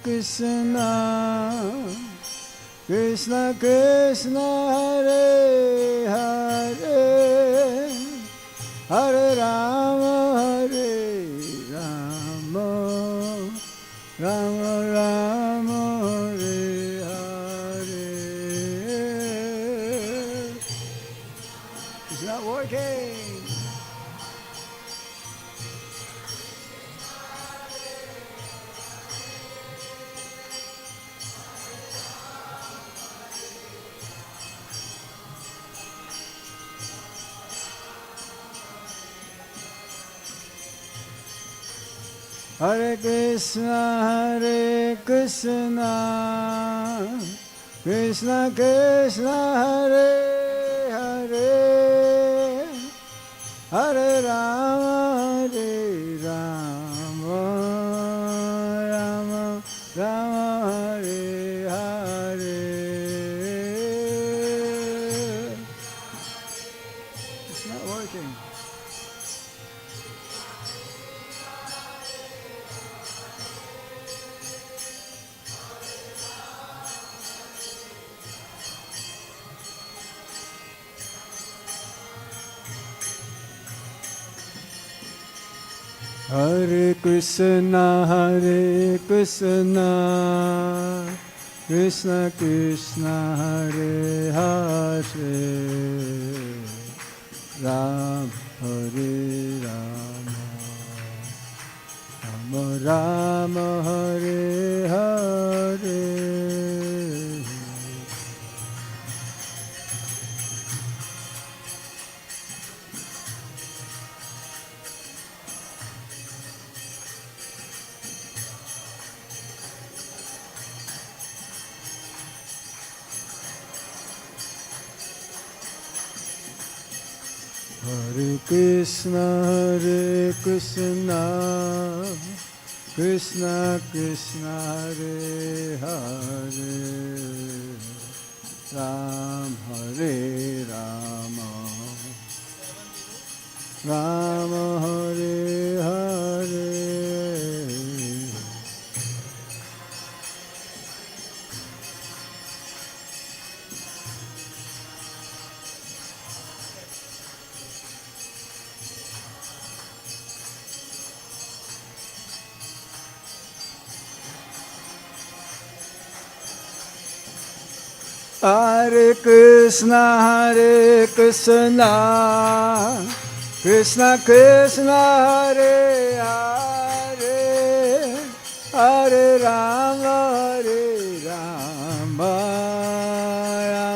Krishna, Krishna Krishna Hare Hare, Hare Rama Hare Rama, Rama Rama Hare Hare. It's not working. Hare Krishna, Krishna Krishna Hare Hare, Hare Rama Rama Rama Hare Hare. It's not working. Hare Krishna, Krishna Krishna Hare Hare, Ram Hare Rama, Rama Rama Hare Hare. Hare Krishna, Krishna Krishna Hare Hare, Ram Hare Rama, Rama Hare Hare. Hare Krishna, Krishna Krishna Hare Hare, Hare Rama Rama Rama Hare Hare.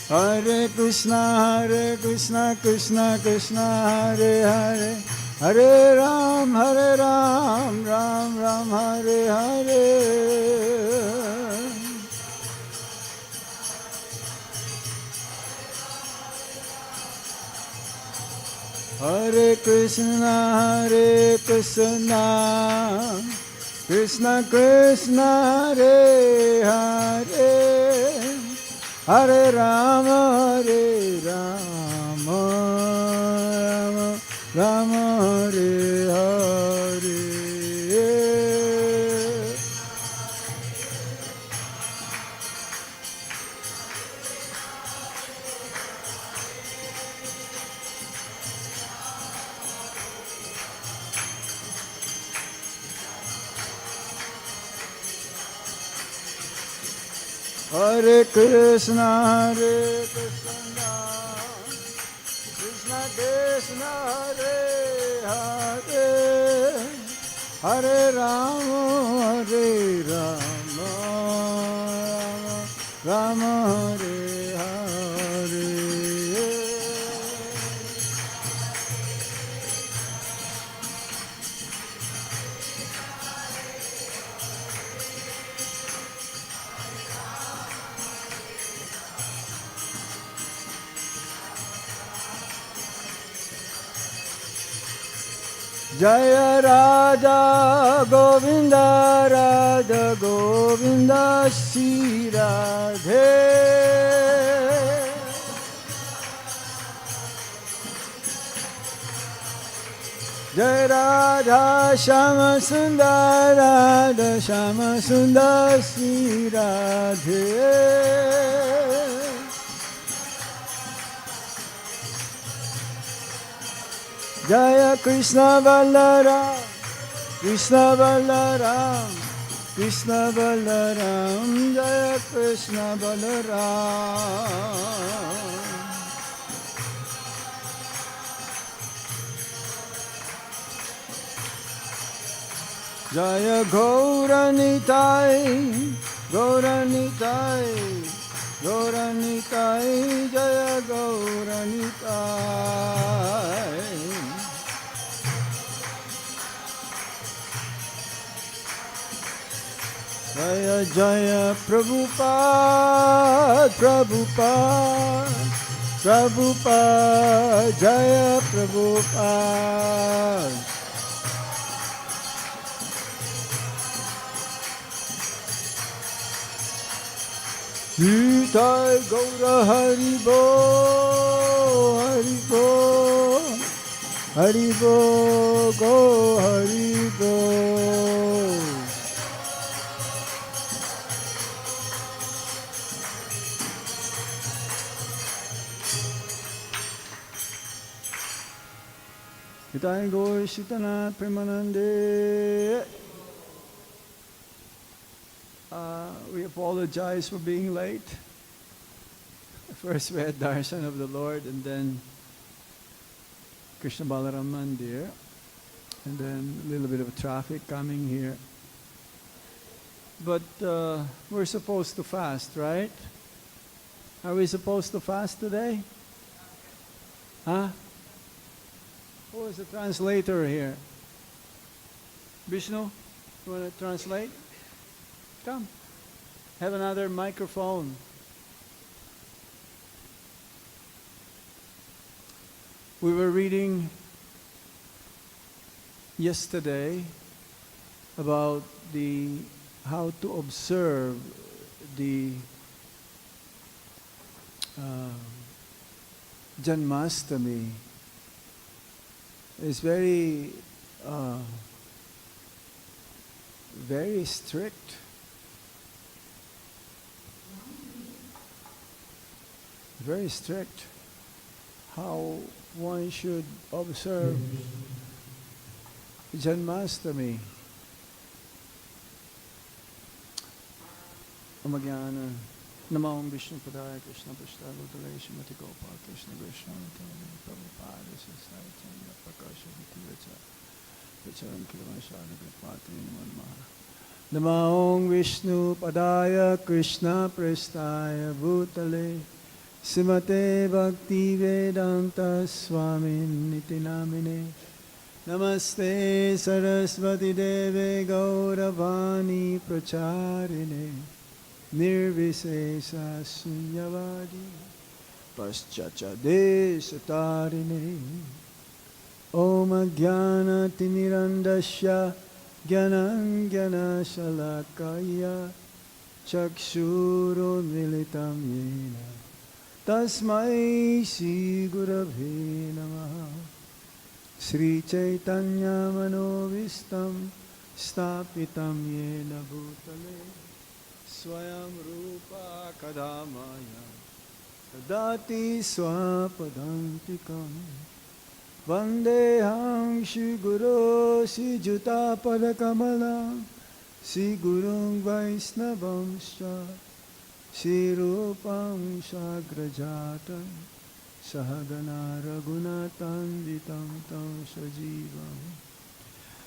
Hare Krishna, Krishna Krishna Hare Hare, Hare Ram, Ram Ram Hare Hare. Hare Krishna, Krishna Krishna Hare Hare, Hare Rama, Rama Hare Hare. Hare Krishna, Krishna Krishna Hare Hare, Hare Rama, Rama Hare Hare. Jaya Radha Govinda Radha Govinda Shri Radhe. Jai Radha Shama Sundar Radha Shama Sundar Shri Radhe. Jaya Krishna Balaram Krishna Balaram Krishna Balaram Jaya Krishna Balaram. Jaya Gauranitai, Gauranitai, Gauranitai, Jaya Gauranitai. Jaya Jaya Prabhupada, Prabhupada, Prabhupada, Jaya Prabhupada. Nitai Gaura Haribo, Haribo, Haribo, Go Haribo. Nitai Gaura Shitana Premanande. We apologize for being late. First we had darshan of the Lord and then Krishna Balaram Mandir and then a little bit of traffic coming here. But we're supposed to fast, right? Are we supposed to fast today? Huh? Who is the translator here? Vishnu, you want to translate? Come. Have another microphone. We were reading yesterday about how to observe the Janmashtami. It's very strict. Very strict how one should observe Janmashtami. Amagyana Namam Vishnu Padaya Krishna Prasthaya Bhutale Shrimati Gopal Krishna Krishna Prabhupada Sasaya Prakasha Vitiracha Vicharan Kilavashana Vipati Manmara Namam Vishnu Padaya Krishna Prasthaya Bhutale Srimate Bhakti Vedanta Swami Niti Namine Namaste Saraswati Deve Gauravani Pracharine Nirvisesa Sunyavadi Paschacha Desatarine Om Jnana Timirandasya Jnanam Jnana Shalakaya Chakshuro Militam Yena Tasmai Shri Gurave Namaha Sri Chaitanya Manovistam Stapitam Yena Bhutale Swayam Rupa Kadamaya Tadati Swapadantikam Vandeham Shri Guru Shri Juta Padakamalam Shri Gurung Vaisnavamscha Shri Rupam Sagrajatam Sahagana Raghunathanditam Tam Sajivam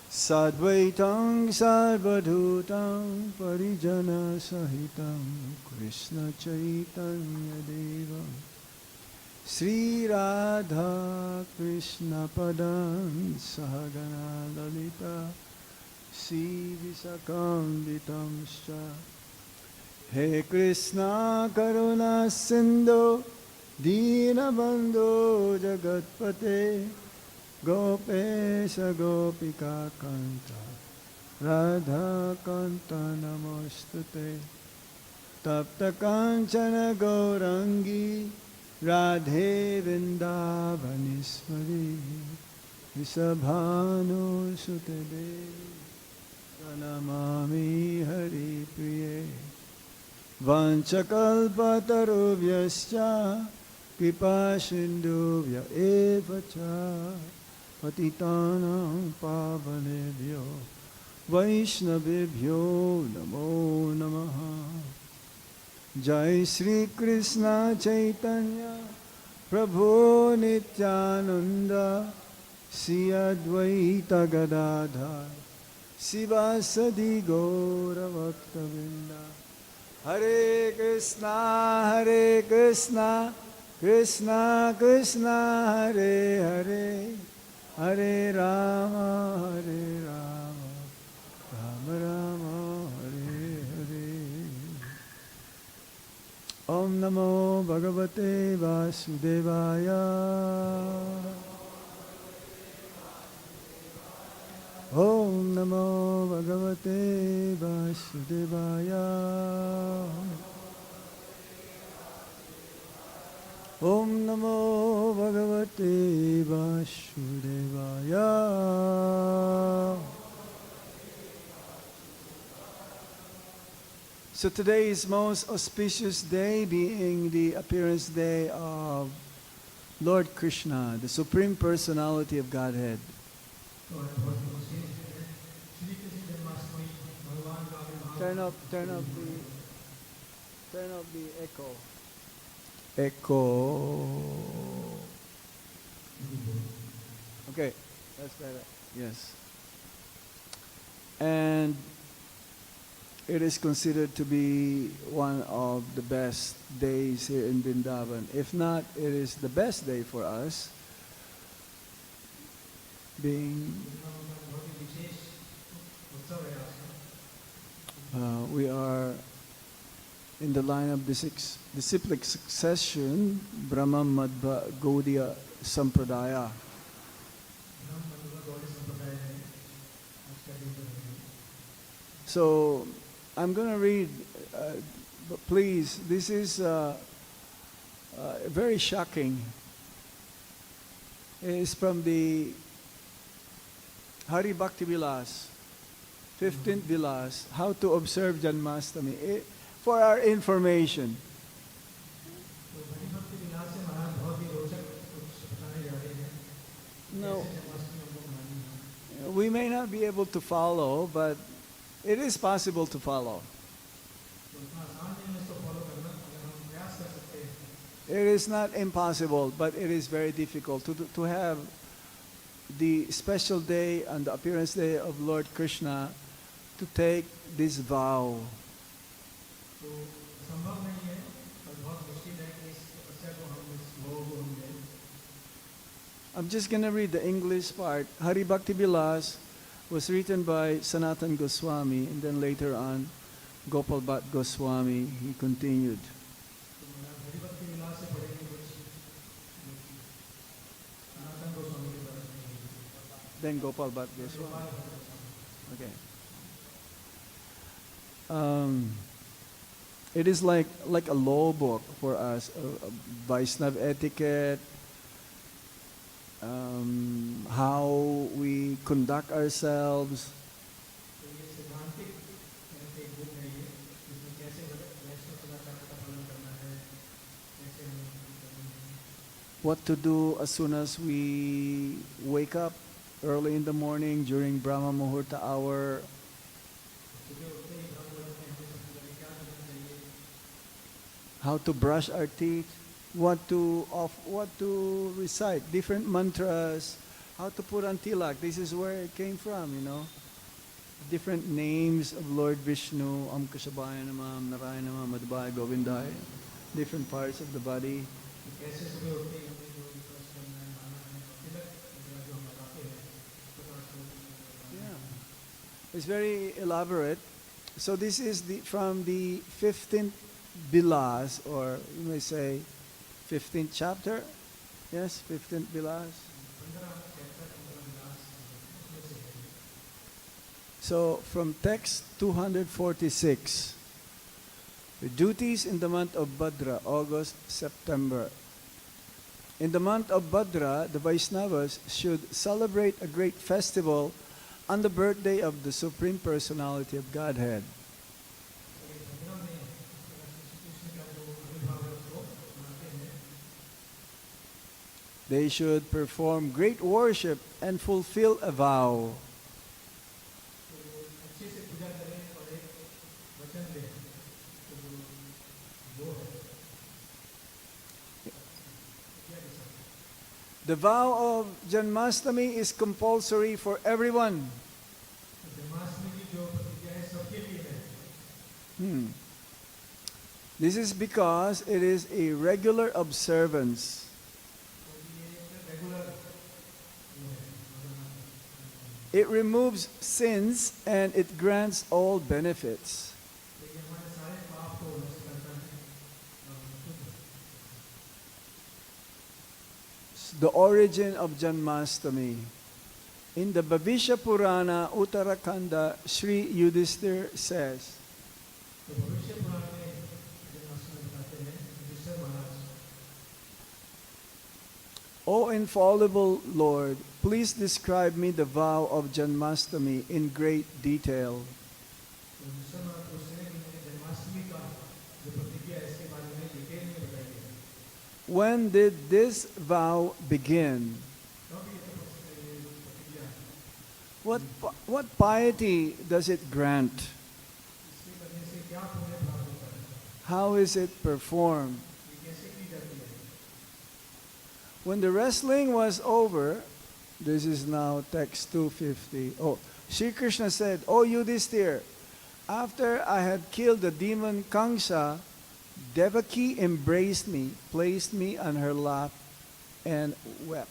Sadvaitam Sarvadhutam Parijana Sahitam Krishna Chaitanya Devam Sri Radha Krishna Padam Sahagana Lalita Sri Visakambitam Scha He Krishna Karuna Sindhu Dina Bandhu Jagatpate Gopesha Gopika Kanta Radha Kanta Namostute Tapta Kanchana Gaurangi Radhe Vrindavanismari Visabhanu Sutade Pranamami Hari Priye Vanchakalpatarubhyascha Kripasindhuvya evacha Patitanam pavanebhyo Vaishnavebhyo namo namaha Jai Shri Krishna Chaitanya Prabhu Nityananda Sri Advaita Gadadhar Sivasadi Gaura Bhaktavinda Hare Krishna Krishna Krishna Hare Hare Hare Rama Rama Rama Hare Hare Om Namo Bhagavate Vasudevaya Om Namo Bhagavate Vasudevaya Om Namo Bhagavate Vasudevaya. So today is most auspicious day, being the appearance day of Lord Krishna, the Supreme Personality of Godhead. Turn up the echo. Echo. Okay, that's better. Yes. And it is considered to be one of the best days here in Vrindavan. If not, it is the best day for us, being we are in the line of the disciplic succession, Brahma Madhva Gaudiya Sampradaya. So I'm going to read, but please, this is very shocking. It is from the Hari Bhakti Vilas, 15th Vilas, How to Observe Janmashtami. For our information. No, we may not be able to follow, but it is possible to follow. It is not impossible, but it is very difficult to have the special day and the appearance day of Lord Krishna to take this vow. I'm just going to read the English part. Hari Bhakti Vilas was written by Sanatan Goswami, and then later on Gopal Bhatt Goswami, he continued. Then Gopal Bhatt Goswami. Okay. It is like a law book for us, Vaishnava etiquette, how we conduct ourselves. What to do as soon as we wake up early in the morning during Brahma Muhurta hour. How to brush our teeth, what to recite, different mantras, how to put on tilak. This is where it came from, you know. Different names of Lord Vishnu, Amkashabhaya Namah, Narayana Namah, Madhvaya Govindaya, different parts of the body. Yeah, it's very elaborate. So this is from the 15th Bilas, or you may say 15th chapter. Yes, 15th Bilas. So from text 246, the duties in the month of Bhadra, August, September. In the month of Bhadra, the Vaishnavas should celebrate a great festival on the birthday of the Supreme Personality of Godhead. They should perform great worship and fulfill a vow. The vow of Janmashtami is compulsory for everyone. This is because it is a regular observance. It removes sins and it grants all benefits. The origin of Janmashtami. In the Bhavishya Purana, Uttarakanda, Sri Yudhishthir says, O infallible Lord, please describe me the vow of Janmashtami in great detail. When did this vow begin? What piety does it grant? How is it performed? When the wrestling was over, this is now text 250. Sri Krishna said, O Yudhishthir, after I had killed the demon Kamsa, Devaki embraced me, placed me on her lap, and wept.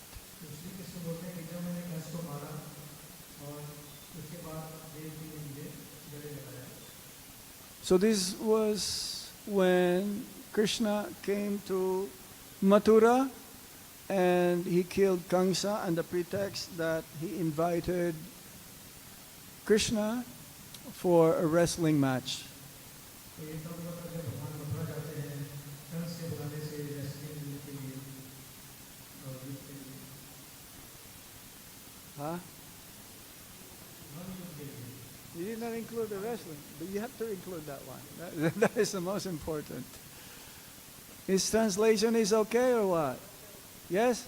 So this was when Krishna came to Mathura and he killed Kamsa on the pretext that he invited Krishna for a wrestling match. Huh? You did not include the wrestling, but you have to include that one. That is the most important. His translation is okay or what? Yes?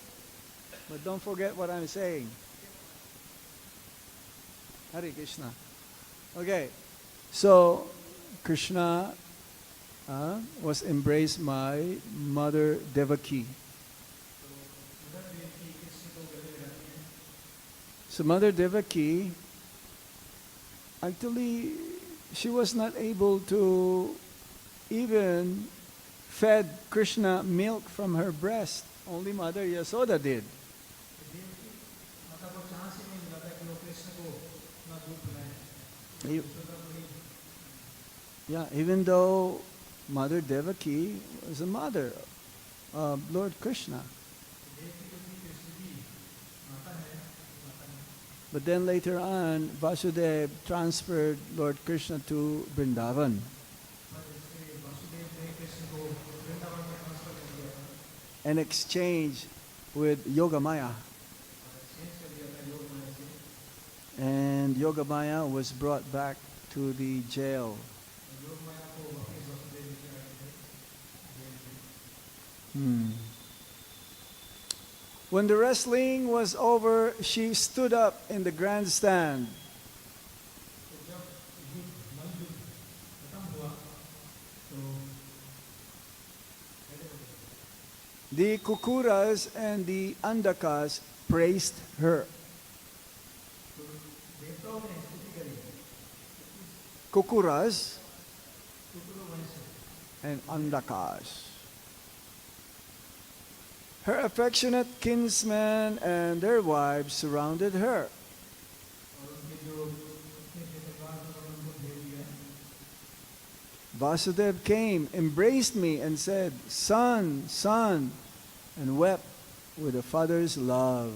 But don't forget what I'm saying. Hare Krishna. Okay, so Krishna was embraced by Mother Devaki. So Mother Devaki, actually, she was not able to even fed Krishna milk from her breast. Only Mother Yasoda did. Yeah, even though Mother Devaki was a mother of Lord Krishna. But then later on, Vasudeva transferred Lord Krishna to Vrindavan. And exchanged with Yogamaya. And Yogamaya was brought back to the jail. When the wrestling was over, she stood up in the grandstand. The Kukuras and the Andakas praised her. Kukuras and Andakas. Her affectionate kinsmen and their wives surrounded her. Vasudeva came, embraced me, and said, "Son, son," and wept with a father's love.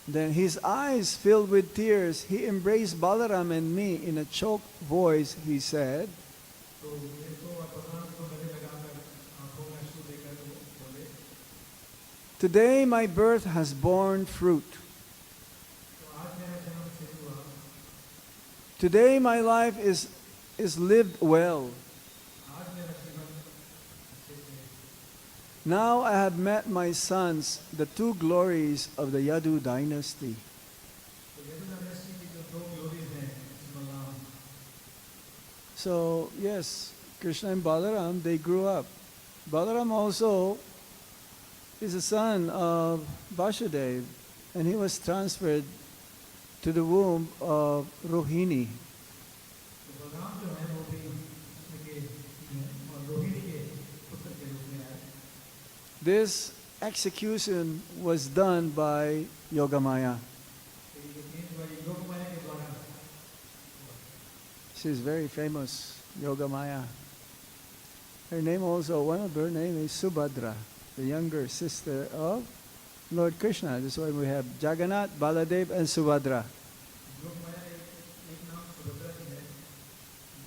Then his eyes filled with tears, he embraced Balaram and me. In a choked voice, he said, तो मेरे को और बलराम को गले लगाकर आंखों में आंसू देकर वो बोले, "Today my birth has borne fruit. तो आज मेरा जन्म सिद्ध हुआ, Today my life is lived well. आज मेरा जीवन अच्छे से, Now I have met my sons, the two glories of the Yadu dynasty." तो यदु डायनेस्टी की जो दो ग्लोरीज हैं, Balram, So, yes, Krishna and Balaram, they grew up. Balaram also is a son of Vasudeva, and he was transferred to the womb of Rohini. तो बलराम जो है वो भी कृष्ण के हैं और रोहिणी के पुत्र के रूप में आए। This execution was done by Yogamaya. तो ये तीन बारी योग माया के द्वारा She is very famous, Yogamaya. Her name also, one of her name is Subhadra, the younger sister of Lord Krishna. That's why we have Jagannath, Baladev, and Subhadra. योग माया एक नाम सुभद्रा की है,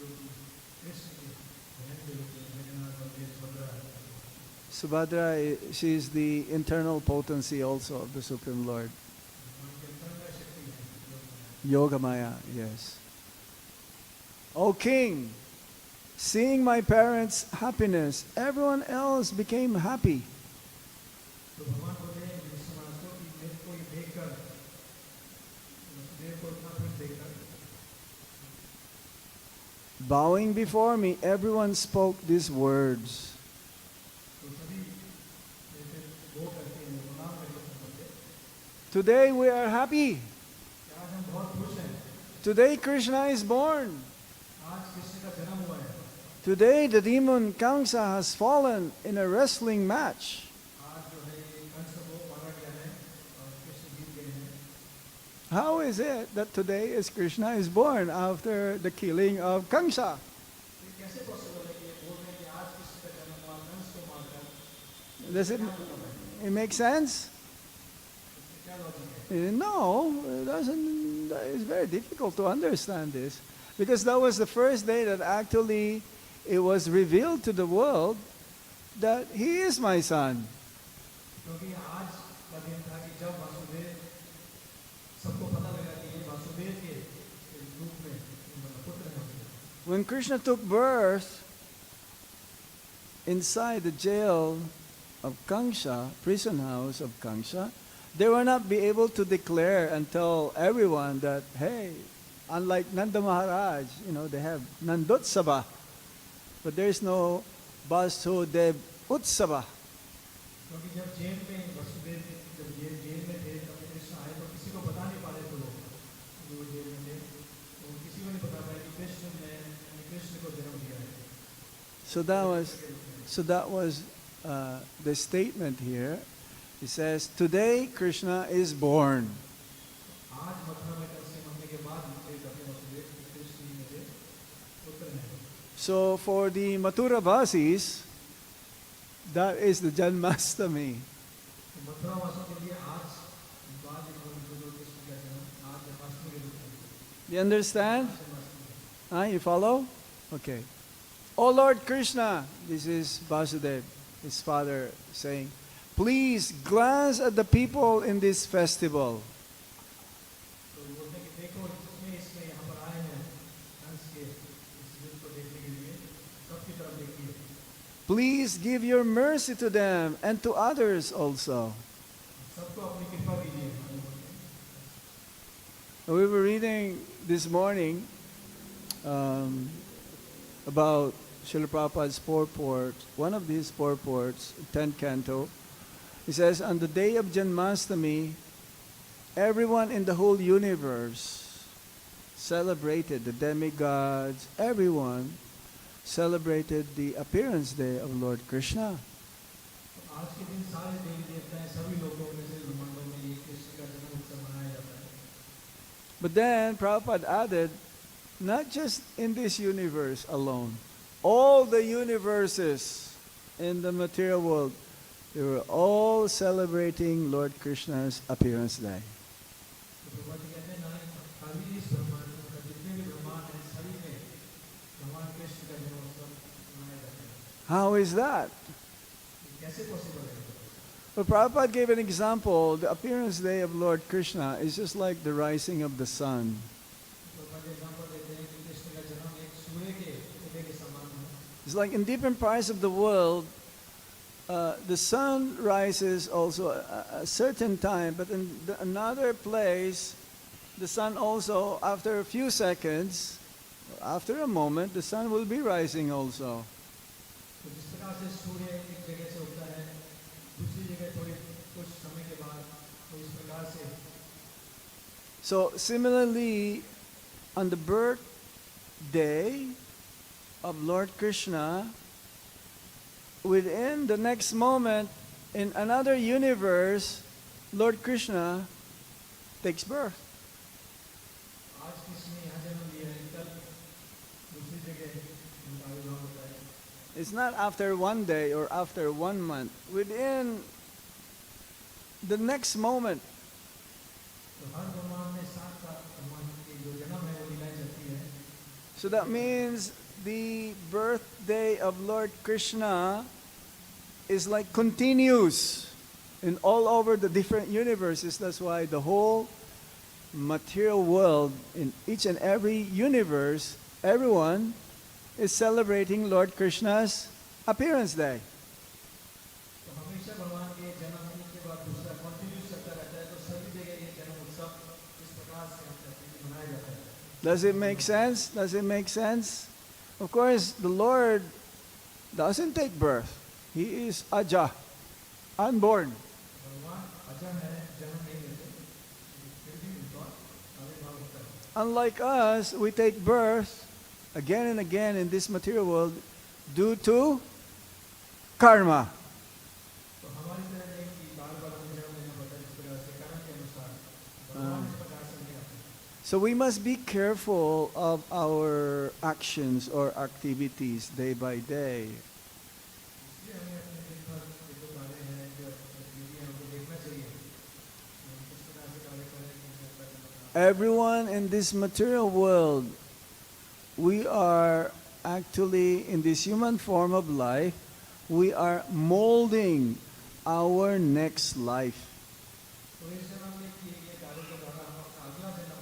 जो कि कृष्ण की बहन के रूप में जगन्नाथ बलदेव सुभद्रा है। Subhadra, she is the internal potency also of the Supreme Lord. उनके अंतरंग शक्ति है योग माया। Yogamaya, yes. O King, seeing my parents' happiness, everyone else became happy. तो भगवान बोले विश्वनाथों की मेरे को ये देखकर, वसुदेव को इतना खुश देखकर, Bowing before me, everyone spoke these words. तो सभी जैसे वो करते हैं वो नाम करके संबोधते, Today we are happy. कि आज हम बहुत खुश हैं, Today Krishna is born. आज कृष्ण का जन्म हुआ है, Today the demon Kamsa has fallen in a wrestling match. आज जो है ये कंस को मारा गया है और कृष्ण जीत गए हैं। How is it that today is Krishna is born after the killing of Kamsa? ये कैसे पॉसिबल है कि ये बोल रहे हैं कि आज कृष्ण का जन्म हुआ कंस को मारकर? Does it make sense? इसमें क्या लॉजिक है? No, it doesn't. It's very difficult to understand this. Because that was the first day that actually it was revealed to the world that he is my son. क्योंकि आज का दिन था कि जब वासुदेव सबको पता लगा कि ये वासुदेव के रूप में मतलब पुत्र हैं। When Krishna took birth inside the jail of Kamsa, prison house of Kamsa, they were not be able to declare and tell everyone that, hey, unlike Nanda Maharaj, they have Nandotsava, but there is no Vasudev Utsava. क्योंकि जब jail में वसुदेव जब jail में थे तब कृष्ण आए तो किसी को बता नहीं पा रहे थे लोग जो जेल में थे तो किसी को नहीं बता पाया कि कृष्ण को जन्म दिया है। So that was the statement here. It says, today Krishna is born. आज मथुरा में कंस के मरने के बाद वसुदेव कृष्ण में से पुत्र हैं। So for the Mathura Vasis, that is the Janmashtami. Mathura वासियों के लिए आज बाद जो कृष्ण का जन्म आज जन्माष्टमी के रूप में You understand? Janmashtami. You follow? Okay. O Lord Krishna, this is Vasudeva, his father, saying, please glance at the people in this festival. तो बोलते कि देखो जितने इसमें यहाँ पर आए हैं कंस के इस युद्ध को देखने के लिए सबकी तरफ देखिए। Please give your mercy to them and to others also. सबको अपनी कृपा कीजिए। We were reading this morning about Srila Prabhupada's purport. One of these purports, 10th canto, he says, on the day of Janmashtami, everyone in the whole universe celebrated, the demigods, everyone celebrated the appearance day of Lord Krishna. आज के दिन सारे देवी देवताएं सभी लोगों में से ब्रह्मांडों में ये कृष्ण का जन्म उत्सव मनाया जाता है। But then Prabhupada added, not just in this universe alone, all the universes in the material world, they were all celebrating Lord Krishna's appearance day. How is that? ये कैसे पॉसिबल है? Well, Prabhupada gave an example. The appearance day of Lord Krishna is just like the rising of the sun. तो मुझे example देते हैं कि कृष्ण का जन्म एक सूर्य के उदय के समान है. It's like in different parts of the world, the sun rises also a certain time, but in another place, the sun also, after a few seconds, after a moment, the sun will be rising also. तो जिस प्रकार से सूर्य एक जगह से उगता है, दूसरी जगह थोड़ी कुछ समय के बाद, तो इस प्रकार से. So similarly, on the birthday of Lord Krishna, within the next moment, in another universe, Lord Krishna takes birth. आज कृष्ण ने यहाँ जन्म लिया है, कल दूसरी जगह उनका आविर्भाव होता है. It's not after one day or after 1 month. Within the next moment, तो हर ब्रह्मांड में सात का ब्रह्मांड की जो जन्म है वो लीलाएं चलती है. so that means the birthday of Lord Krishna is like continuous in all over the different universes. That's why the whole material world, in each and every universe, everyone is celebrating Lord Krishna's appearance day. तो हमेशा भगवान के जन्म एक के बाद दूसरा continuous चलता रहता है. तो सभी जगह ये जन्म उत्सव इस प्रकार से हम कहते हैं कि मनाया जाता है. Does it make sense? Does it make sense? Of course, the Lord doesn't take birth. He is Aja, unborn. भगवान अजर है, जन्म नहीं लेते, फिर भी उनका आविर्भाव होता है. Unlike us, we take birth again and again in this material world due to karma. तो हमारी तरह नहीं कि बार-बार हमें जन्म लेना पड़ता है. इस प्रकार से कर्म के अनुसार भगवान इस प्रकार से नहीं आते. So we must be careful of our actions or activities day by day. इसलिए हमें अपने दिन भर के जो कार्य हैं, जो एक्टिविटी है, उनको देखना चाहिए. हम किस प्रकार से कार्य करें, किस प्रकार से. Everyone in this material world, we are actually in this human form of life, we are molding our next life. तो इस जन्म में किए गए कार्य के द्वारा हम अपना अगला जन्म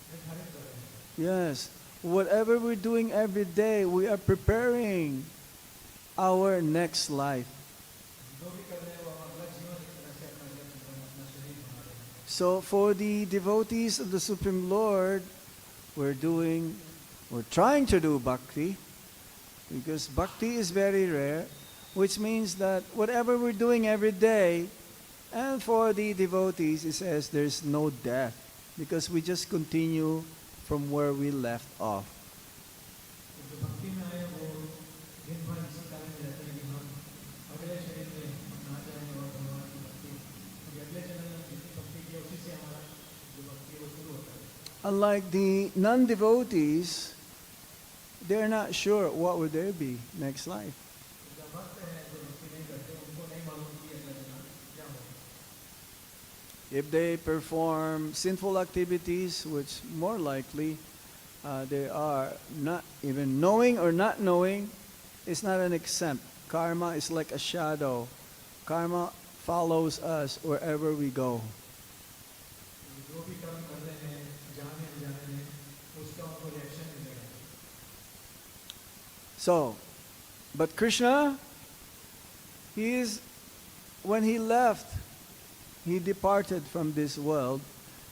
निर्धारित कर रहे हैं. Yes, whatever we're doing every day, we are preparing our next life. जो भी कर रहे हैं वो हम अगला जीवन एक तरह से अपना जीवन, अपना शरीर बना रहे हैं. So for the devotees of the Supreme Lord, we're trying to do bhakti, because bhakti is very rare, which means that whatever we're doing every day, and for the devotees, it says there's no death, because we just continue from where we left off. तो जो भक्ति में आए वो दिन भर इसी कार्य में रहते हैं कि हम अगले शरीर में अपना जाएं और भगवान की भक्ति, क्योंकि अगले जन्म में जितनी भक्ति की उसी से हमारा जो भक्ति है वो शुरू होता है. Unlike the non-devotees, they're not sure what would there be next life. तो जो भक्त हैं जो भक्ति नहीं करते उनको नहीं मालूम कि अगला जन्म क्या होगा. If they perform sinful activities, which more likely they are not even knowing or not knowing, it's not an exempt. Karma is like a shadow. Karma follows us wherever we go. जो भी कर्म कर रहे हैं जाने अनजाने में उसका उनको रिएक्शन मिलेगा. So, but Krishna, when he left, he departed from this world.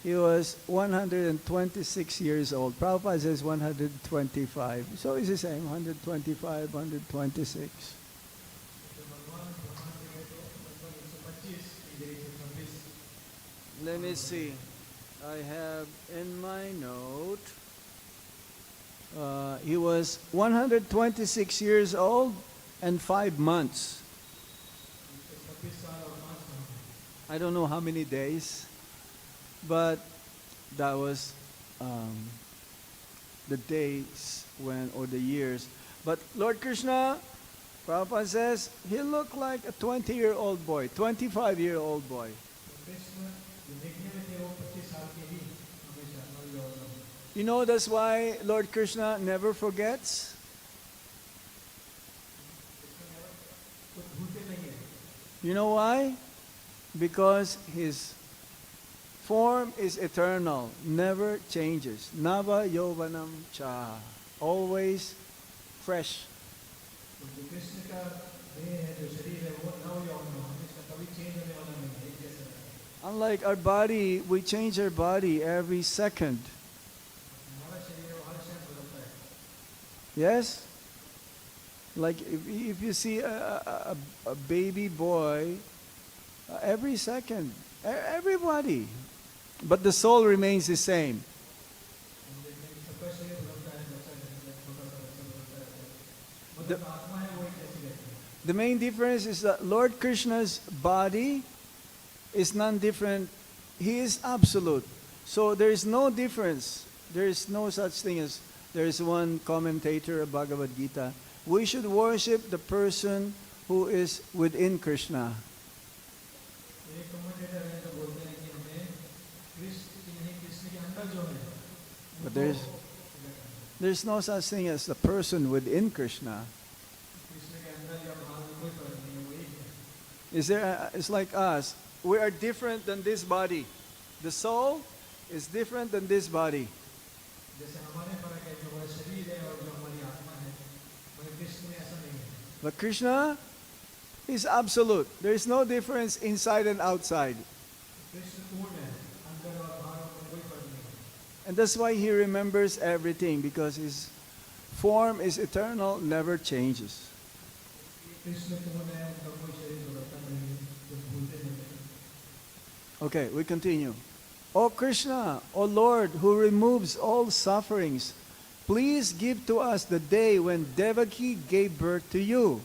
He was 126 years old. Prabhupada says 125. So it's the same, 125, 126. तो भगवान भगवान से गए तो लगभग 125 की गई से 26. Let me see. I have in my note, he was 126 years old and 5 months. 26 साल और 5 महीने. I don't know how many days, but that was the days or the years. But Lord Krishna, Prabhupada says, he looked like a 20-year-old boy, 25-year-old boy. तो कृष्ण जो देखने में थे वो 25 साल के ही हमेशा नवयुवक. You know, that's why Lord Krishna never forgets. You know why? Because His form is eternal, never changes. Nava Yovanam Cha. Always fresh. तो जो कृष्ण का देह है, जो शरीर है, वो नव यौवन है, इसका कभी चेंज होने वाला नहीं है, एक जैसा है। Unlike our body, we change our body every second. हमारा शरीर है, वो हर क्षण बदलता है। Yes? Like if you see a baby boy, every second, everybody. But the soul remains the same. सबका शरीर बदलता है, बच्चा छोटा सा बच्चा बदलता रहता है, मगर The- जो आत्मा है वो एक जैसी रहती है। The main difference is that Lord Krishna's body is non-different. He is absolute. So there is no difference. There is no such thing as, there is one commentator of Bhagavad Gita. We should worship the person who is within Krishna. एक commentator है तो बोलते हैं कि हमें कृष्ण के अंदर जो है, But there's no such thing as the person within Krishna. Krishna के अंदर या बाहर में कोई फर्क नहीं है, वो एक है। Is there? It's like us. We are different than this body. The soul is different than this body. जैसे हमारे फर्क है, जो हमारा शरीर है और जो हमारी आत्मा है, मगर कृष्ण में ऐसा नहीं है। But Krishna is absolute. There is no difference inside and outside. Krishna पूर्ण है, अंदर और बाहर में कोई फर्क नहीं है। And that's why He remembers everything, because His form is eternal, never changes. Krishna पूर्ण है, उनका कोई शरीर बदलता नहीं है, जो भूलते नहीं हैं। Okay, we continue. O Krishna, O Lord, who removes all sufferings, please give to us the day when Devaki gave birth to you.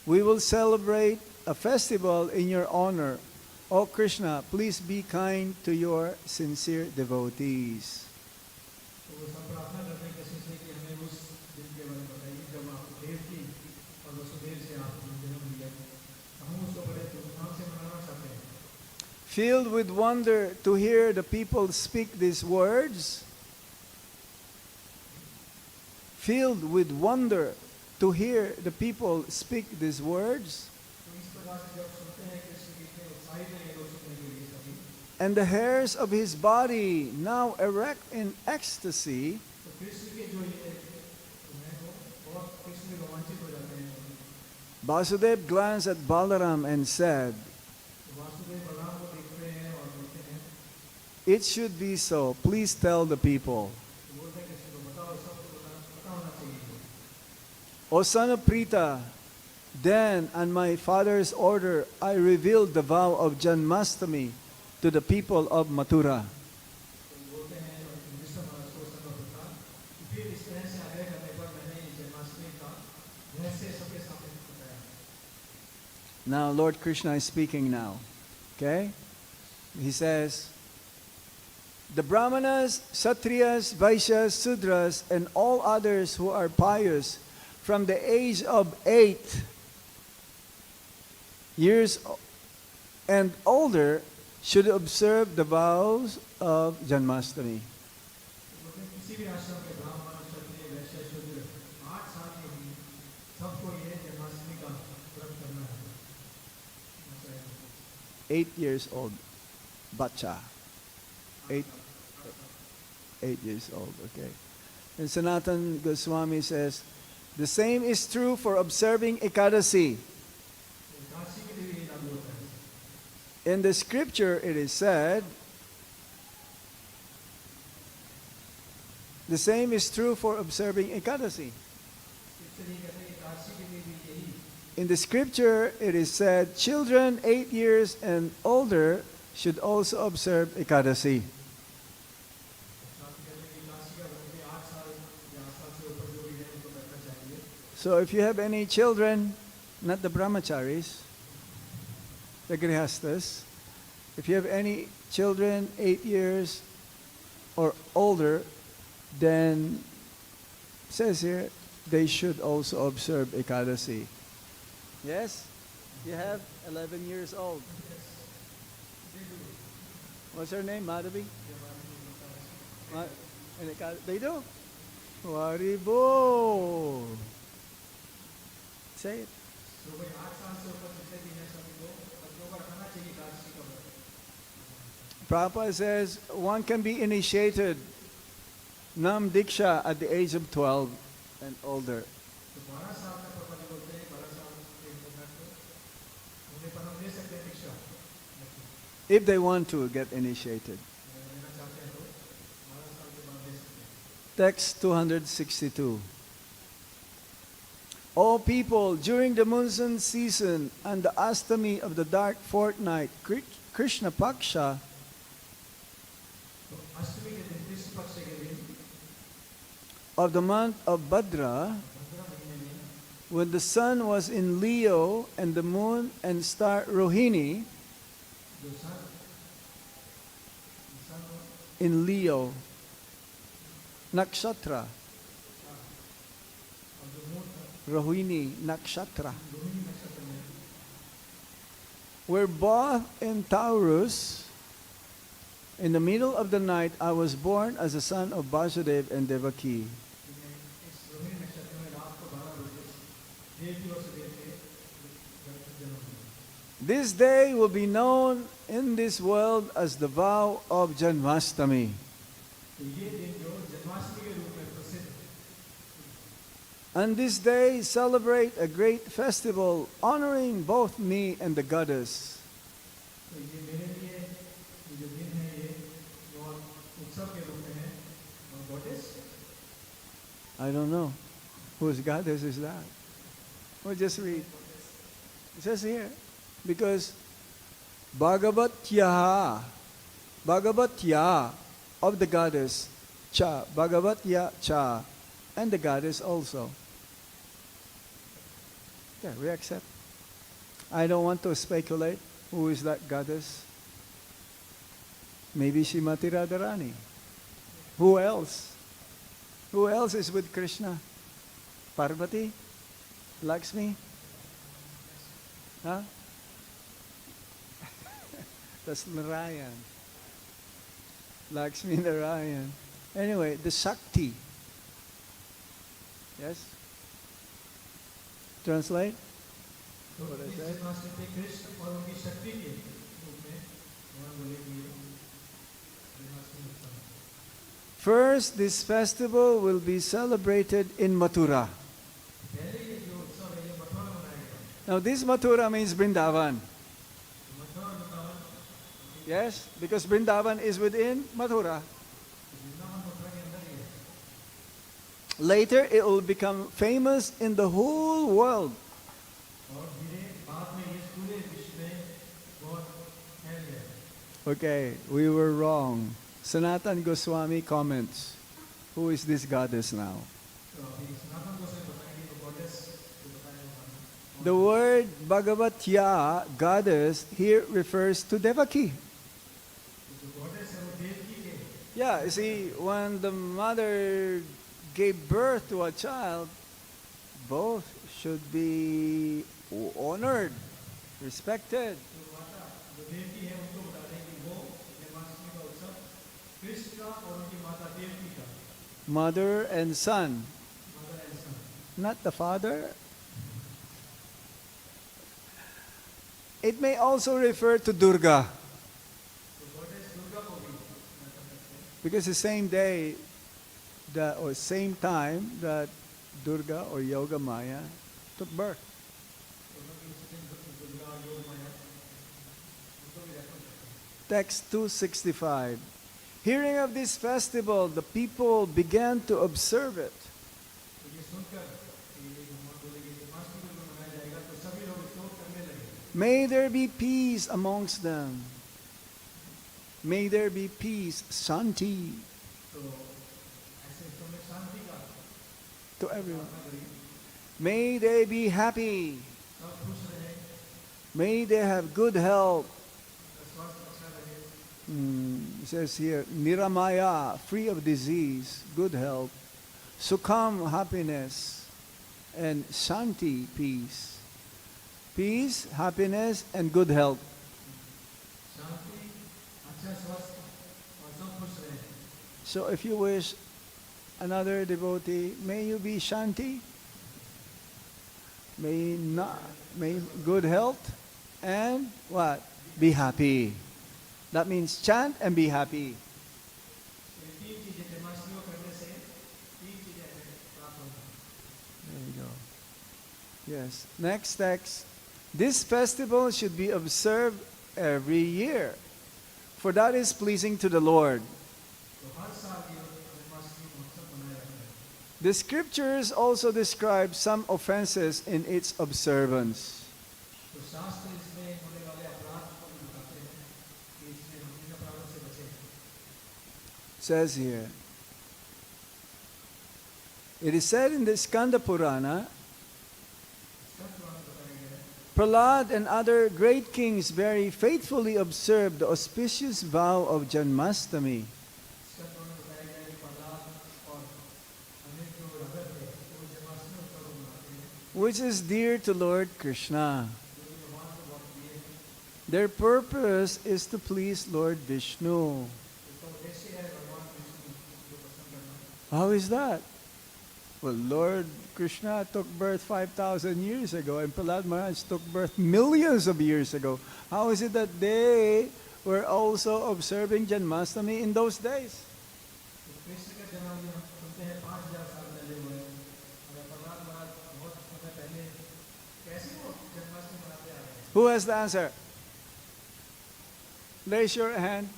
We will celebrate a festival in your honor. O Krishna, please be kind to your sincere devotees. तो वो सब प्रार्थना करते हैं कृष्ण से कि हमें उस दिन के बारे में बताइए जब आप देवकी और वसुदेव से आपने जन्म लिया, हम उसको बड़े धूमधाम से मनाना चाहते हैं। Filled with wonder to hear the people speak these words, filled with wonder to hear the people speak these words, तो इस प्रकार से जब सुनते हैं कृष्ण की इतने उत्साहित हैं ये लोग सुनने के लिए सभी, and the hairs of his body now erect in ecstasy, तो कृष्ण के जो ये हैं वो बहुत कृष्ण में रोमांचित हो जाते हैं। Vasudev glanced at Balaram and said, तो वासुदेव बलराम को देखते हैं और बोलते हैं, "It should be so. Please tell the people." तो बोलते हैं कृष्ण को बताओ, सबको पता होना चाहिए। O son of Prita, then on my father's order I revealed the vow of Janmashtami to the people of Mathura. तो बोलते हैं विष्णु महाराज को संभव था कि फिर इस तरह से आगे करने पर मैंने ये जन्माष्टमी का रहस्य सबके सामने बताया। Now Lord Krishna is speaking now. Okay? He says, the Brahmanas, Kshatriyas, Vaishyas, Sudras, and all others who are pious from the age of 8 years and older should observe the vows of Janmashtami. तो बोलते हैं किसी भी आश्रम के ब्राह्मण, क्षत्रिय, वैश्य, शूद्र 8 साल के भी सबको ये जन्माष्टमी का व्रत करना है। 8 years old. Bacha. 8 years old, okay. And Sanatan Goswami says, the same is true for observing Ekadasi. तो काशी के लिए ये लागू होता है। In the scripture it is said, the same is true for observing Ekadasi. इसलिए कहते हैं कि काशी के लिए भी यही In the scripture it is said, children 8 years and older should also observe Ekadasi. शास्त्र कहते हैं कि काशी का व्रत भी 8 साल या 8 साल से ऊपर जो भी है उनको करना चाहिए। So if you have any children, not the brahmacharis, the grihastas, if you have any children 8 years or older, then it says here they should also observe Ekadasi. Yes? You have 11 years old. What's her name? Madhavi? And they do? Waribo! Say it. तो भाई 8 साल से ऊपर जितने भी हैं सभी को Prabhupada says one can be initiated Nam Diksha at the age of 12 and older. तो 12 साल तक पापा जी बोलते हैं 12 साल के उम्र तक उन्हें पर हम ले सकते हैं दीक्षा If they want to get initiated. लेना चाहते हैं तो 12 साल के बाद ले सकते हैं. Text 262. O people, during the monsoon season and the Ashtami of the dark fortnight, Krishna Paksha, तो अष्टमी के दिन कृष्ण पक्ष के दिन of the month of Bhadra, 15 महीने में when the sun was in Leo and the moon and star Rohini जो सन in Leo, Nakshatra, और जो मून Rohini, Nakshatra, रोहिणी नक्षत्र में were both in Taurus. In the middle of the night, I was born as a son of Vasudev and Devaki. इस रोहिणी नक्षत्र में रात को 12 बजे देवकी और सुदेव के जन्म हुआ. This day will be known in this world as the vow of Janmashtami. तो ये दिन जो जन्माष्टमी के रूप में प्रसिद्ध है. On this day, celebrate a great festival honoring both me and the goddess. तो ये मेरे लिए ये जो दिन है ये बहुत उत्सव के रूप में है. और goddess I don't know. Whose goddess is that? Well, just read. It says here, because Bhagavatya of the goddess, Cha, Bhagavatya Cha, and the goddess also. Yeah, we accept. I don't want to speculate who is that goddess. Maybe Srimati Radharani. Who else? Who else is with Krishna? Parvati? Lakshmi? Huh? That's Narayan. Lakshmi Narayan. Anyway, the Shakti. Yes? Translate? तो What I इस said? Janmashtami पे कृष्ण और उनकी शक्ति के रूप में भगवान बोले कि ये जन्माष्टमी उत्सव है. First, this festival will be celebrated in Mathura. पहले ये जो उत्सव है ये मथुरा में मनाया गया. Now, this Mathura means Vrindavan. Mathura और Vrindavan Yes? Because Vrindavan is within Mathura. Vrindavan Mathura के अंदर ही है. Later, it will become famous in the whole world. और धीरे बाद में ये पूरे विश्व में बहुत फैल गया. Okay, we were wrong. Sanatan Goswami comments, who is this goddess now? तो अभी सनातन गोस्वामी बताएंगे वो गॉडेस जो बताएंगे. The word Bhagavatya, goddess, here refers to Devaki. जो गॉडेस है वो देवकी के. Yeah, you see, when the mother gave birth to a child, both should be honored, respected. जो माता जो देवकी है उनको बता रहे हैं कि वो जन्माष्टमी का उत्सव कृष्ण का और उनकी माता देवकी का. Mother and son, mother and son. not the father. It may also refer to Durga, तो गॉडेस दुर्गा को भी बता सकते हैं. because the same day that, or same time that Durga or Yoga Maya took birth. तो उनकी उसी दिन दुर्गा योग माया उनको भी रेफर करते हैं. Text 265. Hearing of this festival, the people began to observe it. तो ये सुनकर कि ये भगवान बोले कि जन्माष्टमी को मनाया जाएगा तो सभी लोग इसको करने लगे. May there be peace amongst them. May there be peace, Shanti, तो ऐसे समय शांति का to everyone. प्रार्थना करी. May they be happy. सब खुश रहे. May they have good health. स्वास्थ्य अच्छा रहे. It says here, Niramaya, free of disease, good health. Sukham, happiness. And Shanti, peace. Peace, happiness, and good health. शांति अच्छा स्वास्थ्य और सब खुश रहे. So if you wish another devotee, may you be Shanti, may good health, and what? Be happy. That means chant and be happy. ये तीन चीजें जन्माष्टमी को करने से तीन चीजें हमें प्राप्त होंगी. There you go. Yes. Next text. This festival should be observed every year, for that is pleasing to the Lord. तो हर साल ये जन्माष्टमी महोत्सव मनाया जाता है. The scriptures also describe some offenses in its observance. तो शास्त्र इसमें होने वाले अपराध को भी बताते हैं कि इसमें हम इन अपराधों से बचें. Says here. It is said in the Skanda Purana, इसका पुराण बताया गया है. Prahlad and other great kings very faithfully observed the auspicious vow of Janmashtami, इसका पुराण बताया गया है कि प्रहलाद और अनेक जो राजा थे वो जन्माष्टमी उत्सव को मनाते हैं which is dear to Lord Krishna. जो कि भगवान को बहुत प्रिय है. Their purpose is to please Lord Vishnu. इसका उद्देश्य है भगवान विष्णु को पसंद करना. How is that? Well, Lord Krishna took birth 5,000 years ago, and Prahlad Maharaj took birth millions of years ago. How is it that they were also observing Janmashtami in those days? तो कृष्ण का जन्म जो हम सुनते हैं 5,000 साल पहले हुआ है. और प्रहलाद महाराज बहुत समय पहले कैसे वो जन्माष्टमी मनाते आ रहे हैं. Who has the answer? Raise your hand.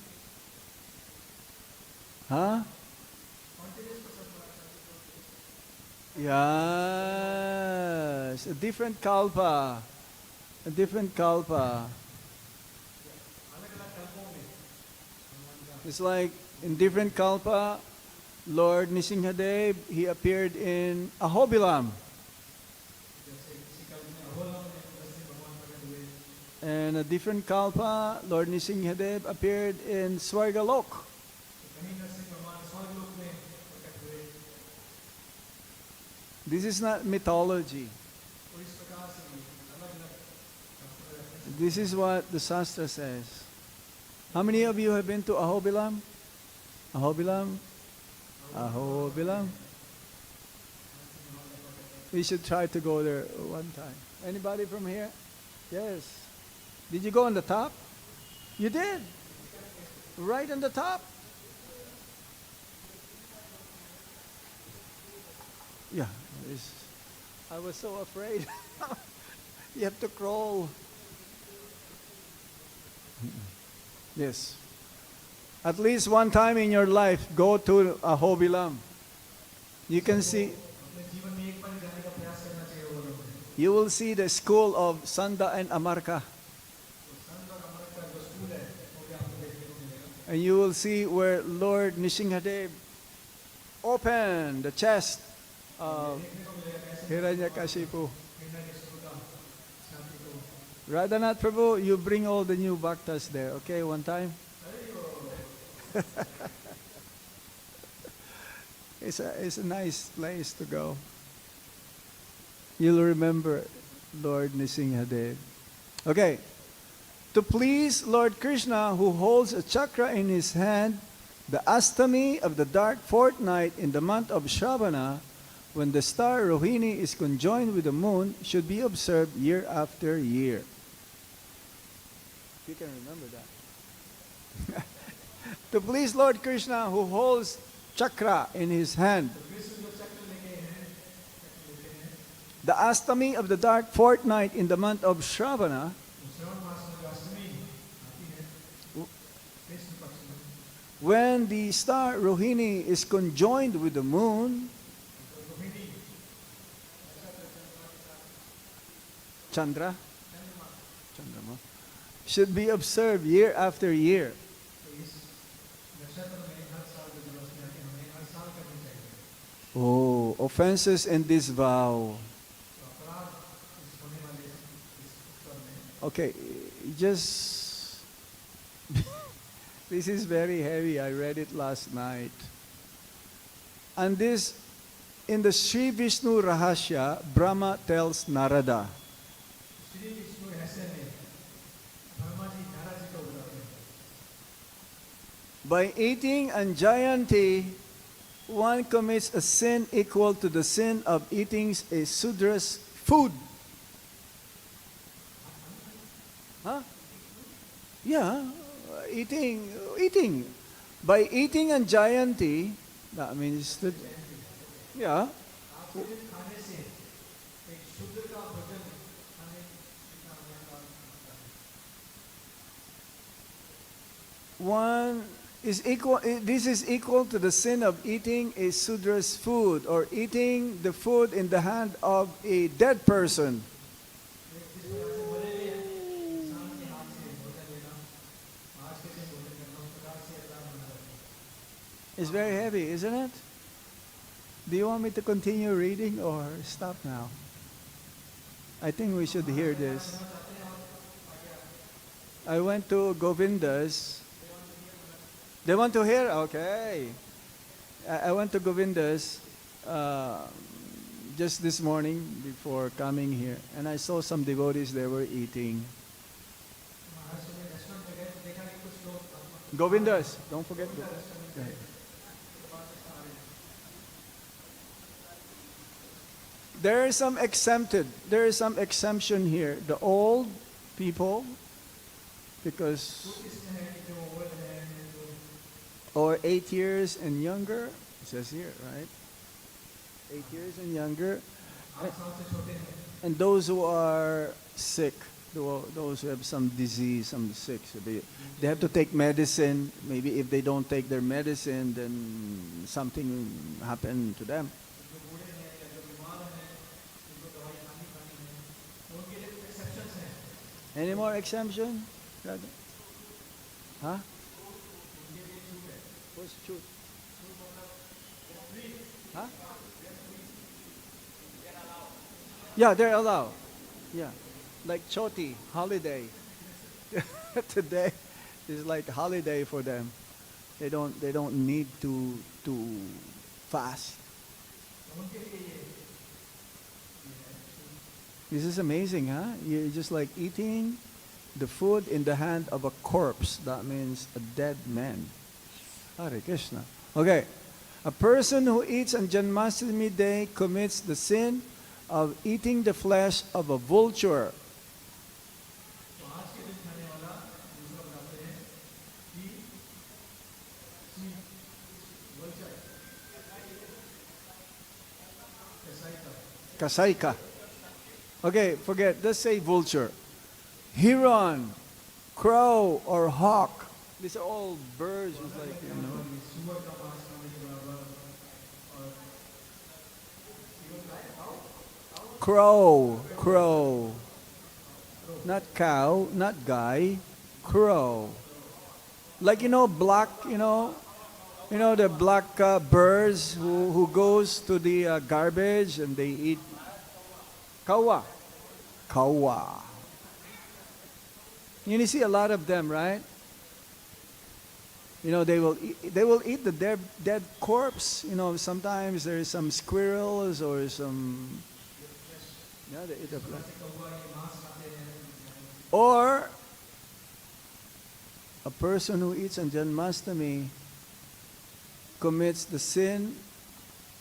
Huh? Continuous process मनाते हैं. Yes, a different kalpa. A different kalpa. अलग-अलग कल्पों में भगवान का It's like in different kalpa, Lord Nrsimhadev, he appeared in Ahobilam. जैसे किसी कल्प में अहोलम में वैसे भगवान प्रकट हुए. And a different kalpa, Lord Nrsimhadev appeared in Swargalok. तो कहीं नरसिंह भगवान स्वर्गलोक में प्रकट हुए. This is not mythology. तो इस प्रकार से भी अलग-अलग शास्त्र रखते हैं. This is what the Shastra says. How many of you have been to Ahobilam? Ahobilam? Ahobilam? We should try to go there one time. Anybody from here? Yes. Did you go on the top? You did. Right on the top. Yeah. I was so afraid. You have to crawl. Yes. At least one time in your life, go to Ahobilam. You can see, अपने जीवन में एक बार जाने का प्रयास करना चाहिए वो लोग में. you will see the school of Sanda and Amarka. तो संत और अमर का जो स्कूल है वो भी आपको देखने को मिलेगा. And you will see where Lord Nrsimhadev opened the chest of देखने को मिलेगा कैसे Hiranyakashipu. हिरण्यकशिपु का छाती को. Radhanath Prabhu, you bring all the new bhaktas there, okay, one time? It's a nice place to go. You'll remember Lord Nrsimhadev. Okay. To please Lord Krishna, who holds a chakra in his hand, the Ashtami of the dark fortnight in the month of Shravana, when the star Rohini is conjoined with the moon, should be observed year after year. You can remember that. To please Lord Krishna, who holds chakra in his hand, Krishna जो चक्र लेके हैं चक्र लेते हैं. the Ashtami of the dark fortnight in the month of Shravana, Shravan मास में जो अष्टमी आती है कृष्ण पक्ष में. when the star Rohini is conjoined with the moon, तो Rohini Chandra, Chandrama, should be observed year after year. तो इस नक्षत्र में हर साल जो जन्माष्टमी आती है हमें हर साल करनी चाहिए. Oh, offenses in this vow. तो अपराध इस होने वाले इस उत्सव में. Okay, just this is very heavy. I read it last night. And this, in the Sri Vishnu Rahasya, Brahma tells Narada, Shri Vishnu रहस्य में ब्रह्मा जी नारद जी को बुलाते हैं. by eating Anjayanti, one commits a sin equal to the sin of eating a Sudra's food. Huh? Yeah, eating. By eating and Jayanti, that means that, yeah, आज के दिन खाने से एक शुद्ध का भोजन खाने का हमें काम होता है। one is equal, this is equal to the sin of eating a Sudra's food or eating the food in the hand of a dead person. जिस प्रकार से मरे हुए इंसान के हाथ से भोजन लेना आज के दिन भोजन करना उस प्रकार से अपराध बना रहता है। It's very heavy, isn't it? Do you want me to continue reading or stop now? I think we should hear this. I went to Govinda's. They want to hear? Okay. I went to Govinda's just this morning before coming here, and I saw some devotees, they were eating. Maharashtra में restaurant में गए तो देखा कि कुछ लोग Govinda's, don't forget. There is some exempted. There is some exemption here. The old people, because इसमें है कि जो ओल्ड है जो or 8 years and younger. It says here, right? 8 years and younger, 8 साल से छोटे हैं and those who are sick, those who have some disease, some sick. So they have to take medicine. Maybe if they don't take their medicine, then something happened to them. जो बूढ़े हैं या जो बीमार हैं जिनको दवाई खानी खानी है उनके लिए कुछ एक्सेप्शंस हैं Any more exemption? Brother? Huh? उनके लिए छूट है What's truth? Huh? Yeah, they're allowed. Yeah. Like Choti, holiday. Today is like holiday for them. They don't need to fast. उनके लिए ये This is amazing, huh? You're just like eating the food in the hand of a corpse. That means a dead man. Hare Krishna. Okay. A person who eats on Janmashtami day commits the sin of eating the flesh of a vulture. तो आज के दिन खाने वाला दूसरा बताते हैं कि वल्चर कसाई का Kasaika. Okay, forget. Let's say vulture. Heron, crow, or hawk. These are all birds. It's like, you know. सुअर का मांस खाने के बराबर और Crow. Not cow, not guy. Crow. Like, black, the black birds who goes to the garbage and they eat. Kawa. You see a lot of them, right? They will eat the dead corpse. Sometimes there's some squirrels or some. Yeah, they eat the blood. Or a person who eats on Janmashtami commits the sin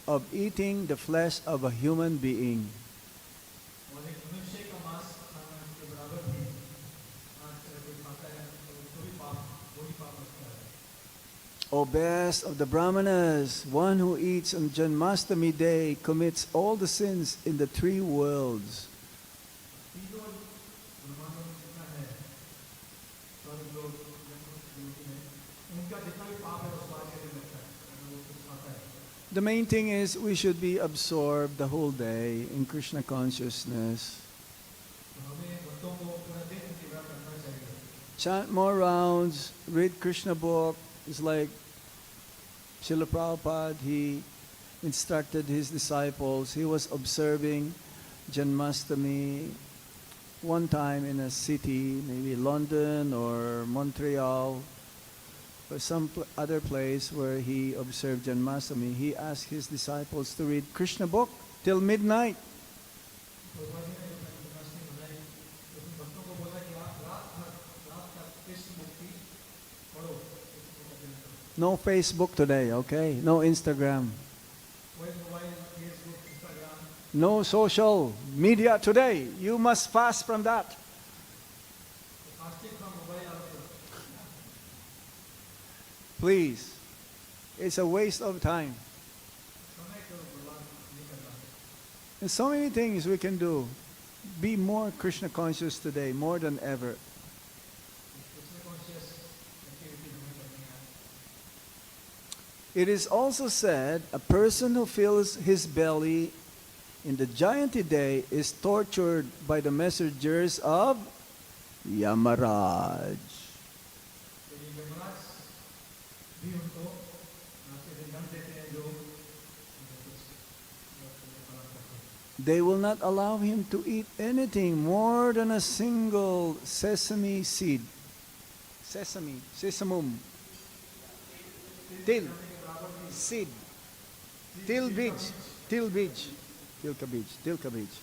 of eating the flesh of a human being. और एक मनुष्य का मांस खाना के बराबर भी आज अगर कोई खाता है तो उसको भी पाप वही पाप लगता है O best of the Brahmanas, one who eats on Janmashtami day commits all the sins in the three worlds. तीनों ब्रह्मांडों में जितना है स्वर्ग लोक उनका जितना भी पाप है उसको आज के दिन लगता है अगर वो कुछ खाता है The main thing is we should be absorbed the whole day in Krishna consciousness. तो हमें भक्तों को पूरा दिन सेवा करना चाहिए Chant more rounds, read Krishna book. It's like Srila Prabhupada, he instructed his disciples. He was observing Janmashtami one time in a city, maybe London or Montreal, or some other place where he observed Janmashtami. He asked his disciples to read Krishna book till midnight. तो भगवान जी ने जन्माष्टमी मनाई तो उन भक्तों को बोला कि आप रात तक कृष्ण मुक्ति पढ़ो कृष्ण का दिन करो No Facebook today, okay? No Instagram. कोई mobile Facebook Instagram No social media today. You must fast from that. Fasting from mobile out Please. It's a waste of time. समय को बर्बाद नहीं करना है। There's so many things we can do. Be more Krishna conscious today, more than ever. Krishna conscious activity हमें करनी है। It is also said, a person who fills his belly in the Jayanti day is tortured by the messengers of Yamaraj. लेकिन यमराज भी उनको नाचे दंड देते हैं जो They will not allow him to eat anything more than a single sesame seed. Sesame, sesamum. Til, seed. Til beach, tilka beach.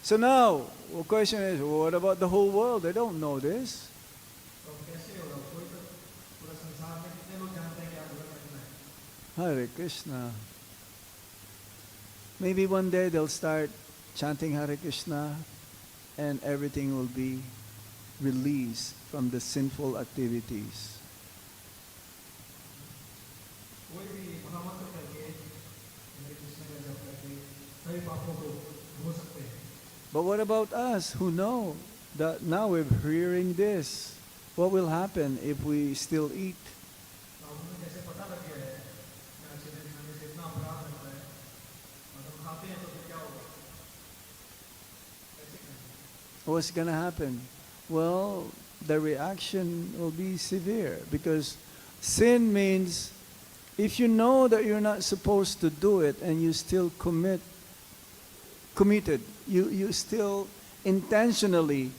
So now, the question is, what about the whole world? They don't know this. तो कैसे होगा कोई तो पूरा संसार में कितने लोग जानते हैं कि आप व्रत रखना है। Hare Krishna. Maybe one day they'll start chanting Hare Krishna and everything will be released from the sinful activities. कोई भी महामंत्र करके हरे कृष्ण का जप करके सभी पापों को धो सकते हैं। But what about us who know that now we're hearing this? What will happen if we still eat? तो हमें जैसे पता लग गया है कि अच्छे दिन खाने से इतना अपराध होता है और हम खाते हैं तो फिर क्या होगा? कैसे करें? What's going to happen? Well, the reaction will be severe because sin means if you know that you're not supposed to do it and you still committed, you still intentionally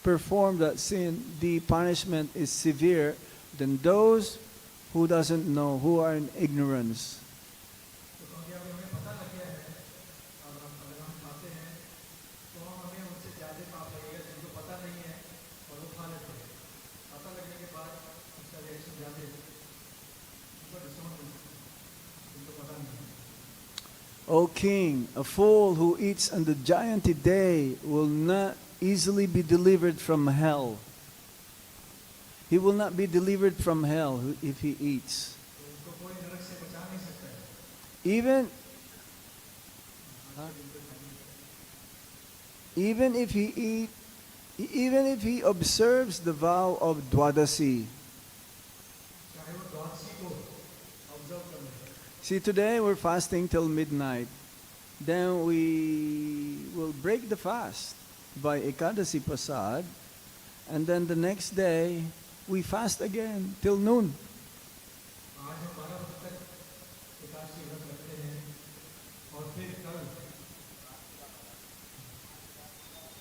perform that sin, the punishment is severe than those who doesn't know, who are in ignorance. तो क्योंकि अभी हमें पता लग गया है और अगर हम खाते हैं तो हमें उनसे ज़्यादा पाप लगेगा जिनको पता नहीं है और वो खा लेते हैं। पता लगने के बाद उसका रिएक्शन ज़्यादा उनको डिसऑन उनको पता नहीं है। O king, a fool who eats on the Jayanti day will not easily be delivered from hell. He will not be delivered from hell if he eats. तो उनको कोई नरक से बचा नहीं सकता है। Even if he observes the vow of Dwadasi. चाहे वो द्वादशी को ऑब्जर्व कर ले। See, today we're fasting till midnight. Then we will break the fast by Ekadasi Prasad. And then the next day, we fast again till noon. आज हम 12 बजे तक एकादशी व्रत रखते हैं और फिर कल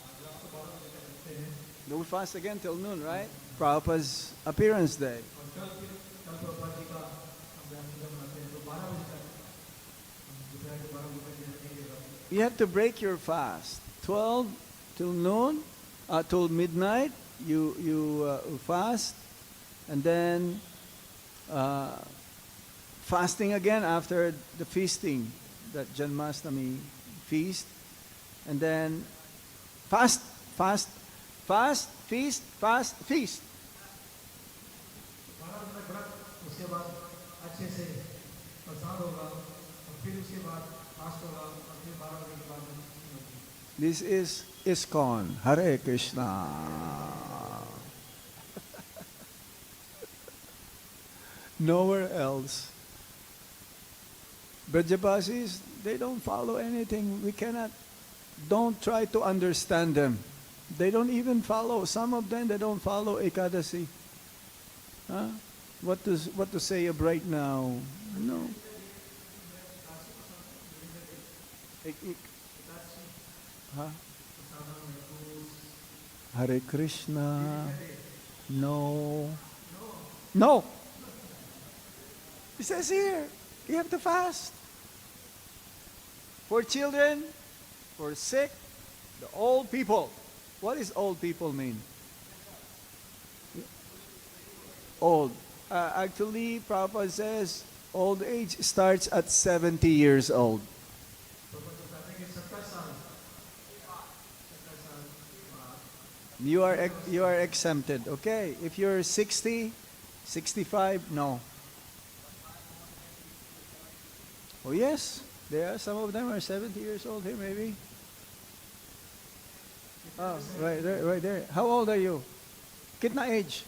आज रात को 12 बजे तक रखते हैं Then we fast again till noon, right? Prabhupada's appearance day. और कल प्रभुपाद जी का हम व्याख्यान मनाते हैं तो 12 बजे तक हम दोपहर के 12 बजे तक रखेंगे व्रत। You have to break your fast. 12 till noon, till midnight, you fast. And then fasting again after the feasting, that Janmashtami feast. And then feast. 12 बजे तक व्रत, उसके बाद अच्छे से प्रसाद होगा और फिर उसके बाद फास्ट होगा और फिर 12 बजे के बाद होगी। This is ISKCON. Hare Krishna. Nowhere else. Brajabasis, they don't follow anything. Don't try to understand them. They don't even follow, some of them, they don't follow Ekadasi. Huh? What to say of right now? No. Huh? Hare Krishna. No. No. It says here, you have to fast. For children, for sick, the old people. What does old people mean? Old. Actually, Prabhupada says old age starts at 70 years old. तो बताते हैं कि 70 साल You are exempted, okay? If you're 60, 65? No. Oh yes, there are some of them are 70 years old here maybe. Oh, right there, right there. How old are you? Kitna age?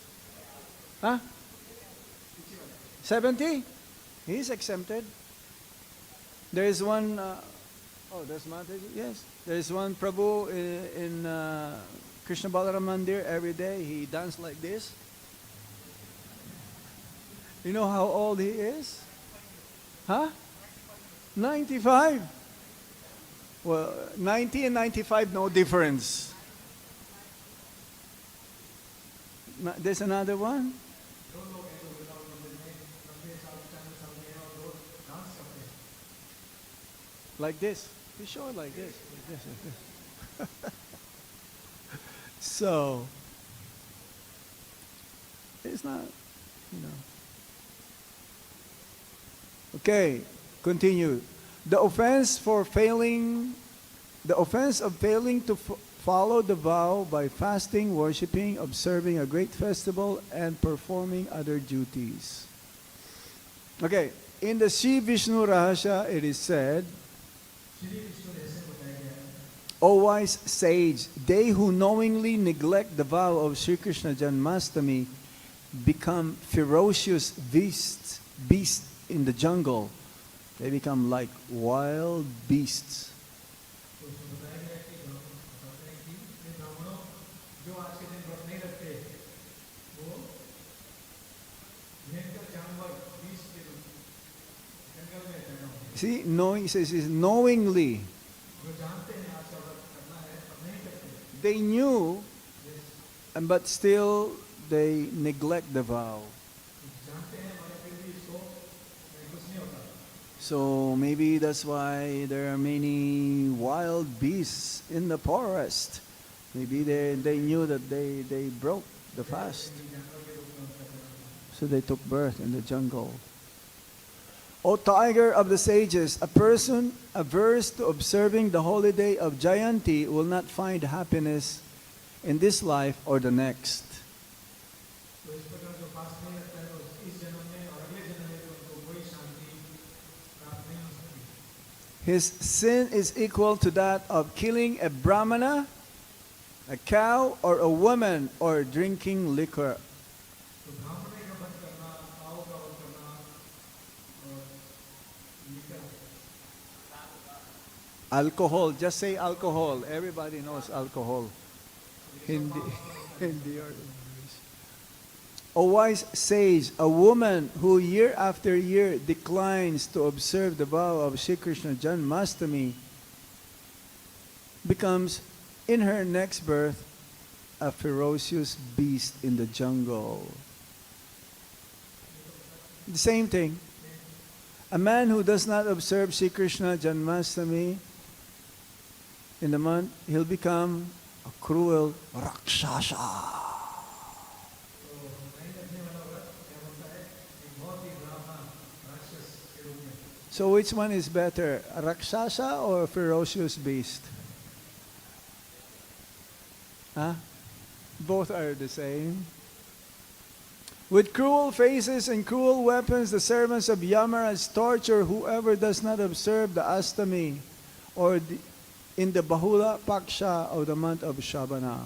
Huh? 70? He's exempted. There is one, oh, there's Mataji, yes. There is one Prabhu in Krishna Balaram Mandir every day. He dances like this. You know how old he is? Huh? 95. Well, 90 and 95, no difference. There's another one. Like this. Be sure like this. Like this, like this. So, it's not, you know. Okay, continue. The offense of failing to follow the vow by fasting, worshiping, observing a great festival, and performing other duties. Okay, in the Sri Vishnu Rahasya, it is said, O wise sage, they who knowingly neglect the vow of Sri Krishna Janmashtami become ferocious beasts in the jungle. They become like wild beasts. See, knowing, he says, is knowingly. They knew, but still they neglect the vow. So maybe that's why there are many wild beasts in the forest. Maybe they knew that they broke the fast. So they took birth in the jungle. O tiger of the sages, a person averse to observing the holiday of Jayanti will not find happiness in this life or the next. His sin is equal to that of killing a brahmana, a cow, or a woman, or drinking liquor. Alcohol, just say alcohol. Everybody knows alcohol. Hindi or English. O wise sage, a woman who year after year declines to observe the vow of Shri Krishna Janmashtami becomes, in her next birth, a ferocious beast in the jungle. The same thing. A man who does not observe Shri Krishna Janmashtami in the month, he'll become a cruel Rakshasa. So which one is better, a Rakshasa or a ferocious beast? Huh? Both are the same. With cruel faces and cruel weapons, the servants of Yamaraj torture whoever does not observe the Ashtami or in the Bahula Paksha of the month of Shabana.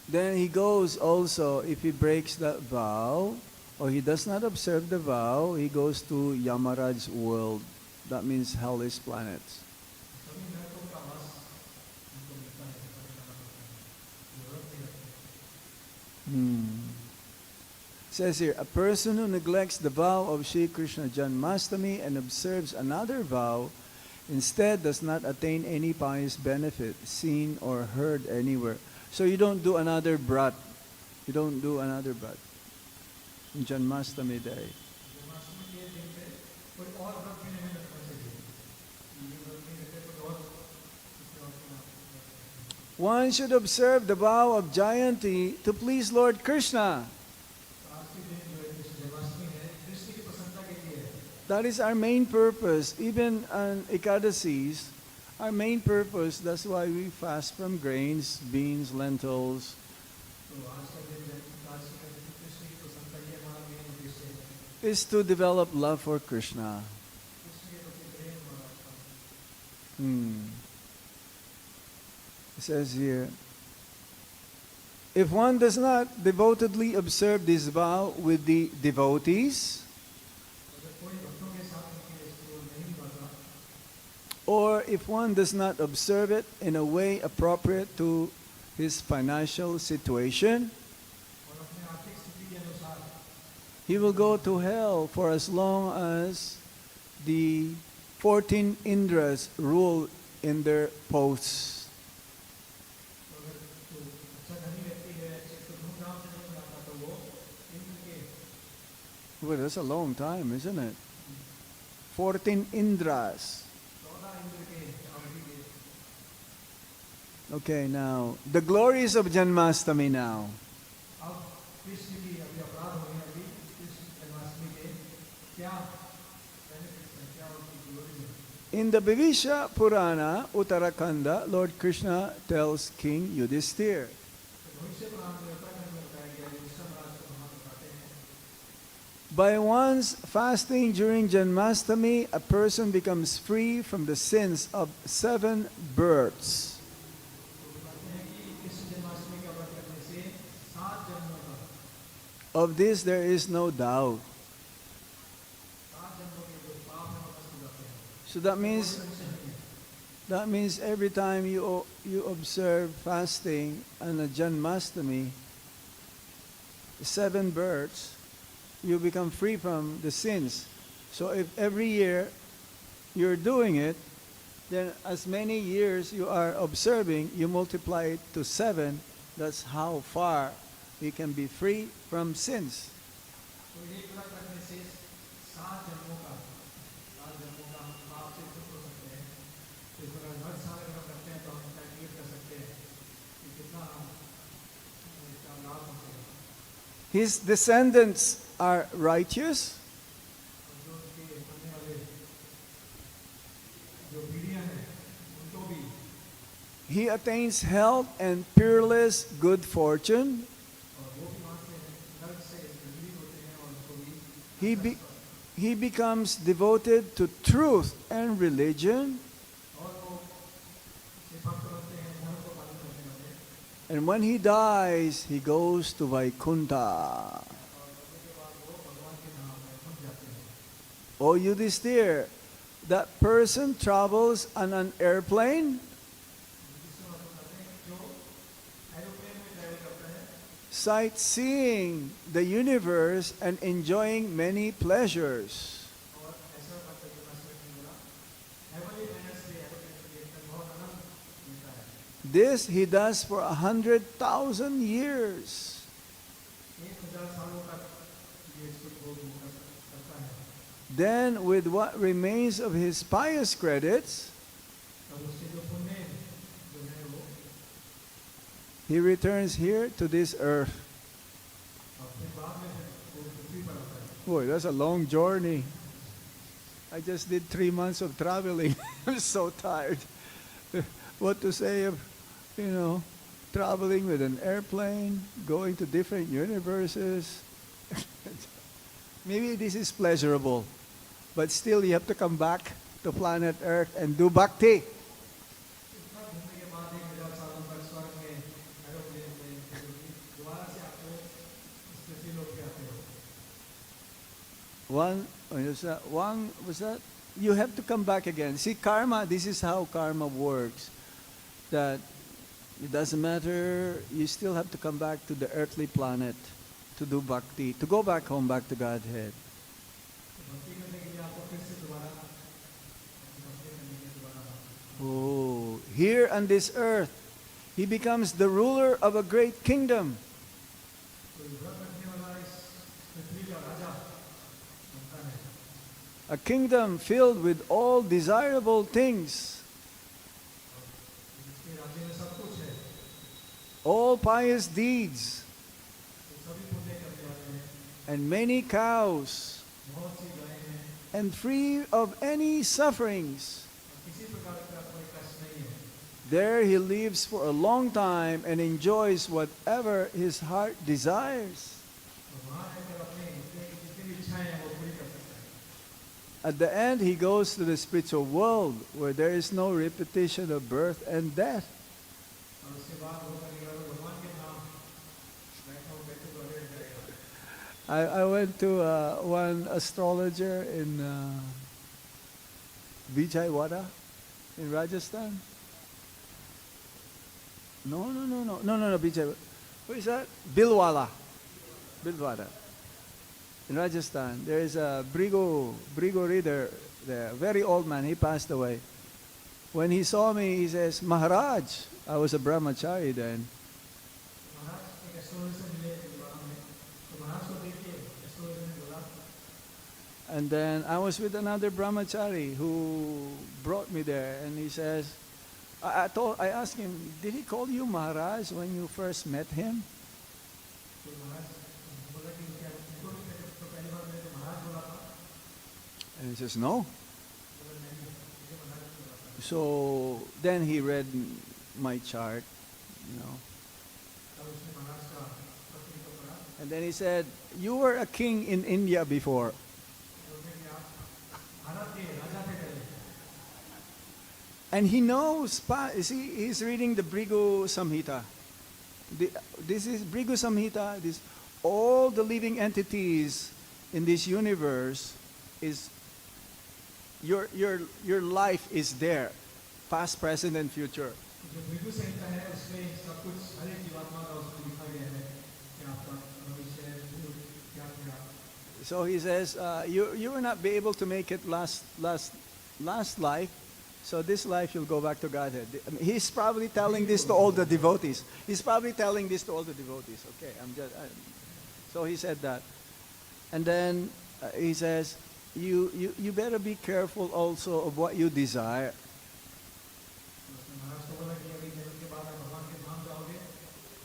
Then he goes also, if he breaks that vow, or he does not observe the vow, he goes to Yamaraj's world. That means hellish planets. Says here, a person who neglects the vow of Shri Krishna Janmashtami and observes another vow, instead does not attain any pious benefit, seen or heard anywhere. So you don't do another brat. You don't do another brat in Janmashtami day. One should observe the vow of Jayanti to please Lord Krishna. That is our main purpose. Even on Ekadasis, our main purpose, that's why we fast from grains, beans, lentils, तो आज का दिन आज का दिन कृष्ण की पसंद का ये हमारा मेन उद्देश्य है is to develop love for Krishna. Krishna के प्रति प्रेम हमारा था It says here, if one does not devotedly observe this vow with the devotees, अगर कोई भक्तों के साथ मिलकर इसको नहीं निभाता or if one does not observe it in a way appropriate to his financial situation, और अपने आर्थिक स्थिति के अनुसार he will go to hell for as long as the 14 Indras rule in their posts. तो अगर तो अच्छा धनी व्यक्ति है इसको धूमधाम से नहीं मनाता तो वो इंद्र के Well, that's a long time, isn't it? 14 Indras. 14 Indra के अवधि के Okay, now, the glories of Janmashtami now. अब कृष्ण की अभी अपराध हो गए अभी कृष्ण जन्माष्टमी के क्या बेनिफिट्स हैं क्या उनकी ग्लोरी है In the Vivisha Purana, Uttarakanda, Lord Krishna tells King Yudhisthira, भविष्य पुराण में उत्तराखंड में बताया गया है विष्णु महाराज को वहाँ बताते हैं by one's fasting during Janmashtami, a person becomes free from the sins of 7 births. तो बताते हैं कि कृष्ण जन्माष्टमी का व्रत करने से 7 जन्मों का Of this there is no doubt. 7 जन्मों के जो पाप हैं वो नष्ट हो जाते हैं So that means every time you observe fasting on a Janmashtami, 7 births, you become free from the sins. So if every year you're doing it, then as many years you are observing, you multiply it to 7. That's how far we can be free from sins. तो एक व्रत करने से 7 जन्मों का हम पाप से मुक्त हो सकते हैं तो इस प्रकार हर साल अगर हम करते हैं तो हम कैलकुलेट कर सकते हैं कि कितना हम इसका लाभ पहुँचेगा His descendants are righteous, और जो उनके आने वाले जो पीढ़ियाँ हैं उनको भी he attains health and peerless good fortune. और वो भी वहाँ से नर्क से रिलीज होते हैं और उनको भी He becomes devoted to truth and religion, और वो से भक्त बनते हैं धर्म को पालन करने वाले and when he dies, he goes to Vaikuntha. और मरने के बाद वो भगवान के नाम में पहुँच जाते हैं O Yudhisthira, that person travels on an airplane, जिससे हम बताते हैं कि जो एरोप्लेन में ट्रैवल करता है sightseeing the universe and enjoying many pleasures. और ऐसा भक्त जन्माष्टमी में बोला हेवनली प्लैनेट्स से एरोप्लेन से देखकर बहुत आनंद मिलता है This he does for 100,000 years. 1000 सालों तक ये इसको वो करता है Then, with what remains of his pious credits, तब उससे जो पुण्य जो है वो he returns here to this earth. और फिर बाद में फिर वो पृथ्वी पर आता है Boy, that's a long journey. I just did 3 months of traveling. I'm so tired. What to say of, traveling with an airplane, going to different universes. Maybe this is pleasurable, but still you have to come back to planet Earth and do bhakti. इतना घूमने के बाद 1000 सालों तक स्वर्ग में aeroplane में दोबारा से आपको इस पृथ्वी लोक पे आते हो One was that? You have to come back again. See, karma, this is how karma works. That it doesn't matter, you still have to come back to the earthly planet to do bhakti, to go back home, back to Godhead. भक्ति करने के लिए आपको फिर से दोबारा भक्ति करने के लिए दोबारा Oh, here on this earth, he becomes the ruler of a great kingdom. तो व्रत रखने वाला इस पृथ्वी का राजा बनता है A kingdom filled with all desirable things, जिसके राज्य में सब कुछ है all pious deeds, तो सभी पुण्य करने वाले हैं and many cows, बहुत सी गायें हैं and free of any sufferings. और किसी प्रकार का कोई कष्ट नहीं है। There he lives for a long time and enjoys whatever his heart desires. तो वहाँ रहकर अपने हृदय की जितनी भी इच्छाएं हैं वो पूरी कर सकता है। At the end, he goes to the spiritual world where there is no repetition of birth and death. और उसके बाद वो करेगा तो भगवान के नाम बैठे तो अरे जाएगा। I went to one astrologer in Vijayawada in Rajasthan. No, Vijay. Who is that? Bilwala. In Rajasthan. There is a Brigo reader there, very old man. He passed away. When he saw me, he says, Maharaj. I was a brahmachari then. महाराज एक astrologer से मिले वहाँ में, तो महाराज को देख के astrologer ने बोला, And then I was with another brahmachari who brought me there, and he says, I asked him, did he call you Maharaj when you first met him? तो महाराज बोला कि क्या उनको भी कहते तो पहली बार मैंने तो महाराज बोला था, And he says, no. बोला नहीं, मुझे महाराज बोला था। So then he read my chart, you know. तब उसने महाराज का पत्नी को पढ़ा, And then he said, you were a king in India before. बोलने कि आप भारत के राजा थे पहले। And he knows, you see, he's reading the Brigu Samhita. This is Brigu Samhita. All the living entities in this universe is, your life is there, past, present, and future. जो भृगु संहिता है उसमें सब कुछ हर एक जीवात्मा का उसमें लिखा गया है कि आपका भविष्य है, भूत, क्या क्या। So he says, you will not be able to make it last life. So this life you'll go back to Godhead. I mean, he's probably telling this to all the devotees. Okay, so he said that. And then he says, you better be careful also of what you desire. उसने महाराज को बोला कि अभी जन्म के बाद आप भगवान के धाम जाओगे,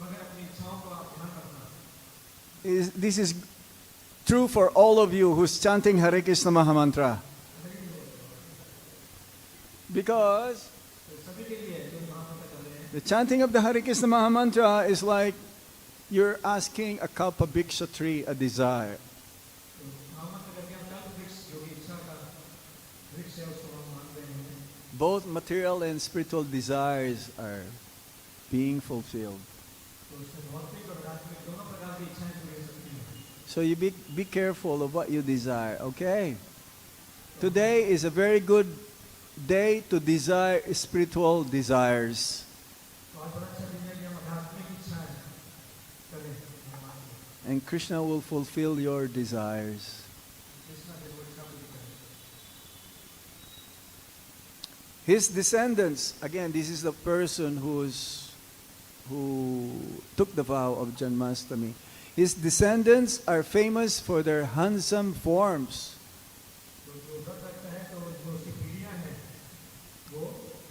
मगर अपनी इच्छाओं को आप ध्यान रखना। This is true for all of you who's chanting Hare Krishna Mahamantra. Because तो सभी के लिए जो महामंत्र कर रहे हैं, the chanting of the Hare Krishna Mahamantra is like you're asking a kalpabhiksha tree a desire. तो महामंत्र करके हम कल्प वृक्ष जो कि इच्छा का वृक्ष है उसको हम मान रहे हैं। Both material and spiritual desires are being fulfilled. तो उसमें भौतिक और आध्यात्मिक दोनों प्रकार की इच्छाएं पूरी हो सकती हैं। So you be careful of what you desire, okay? Today is a very good day to desire spiritual desires. तो आज बड़ा अच्छा दिन है कि हम आध्यात्मिक इच्छाएं करें भगवान की। And Krishna will fulfill your desires. Krishna के वो इच्छा पूरी करें। His descendants, again, this is the person who took the vow of Janmashtami. His descendants are famous for their handsome forms. तो जो व्रत रखता है तो जो उसकी पीढ़ियां हैं वो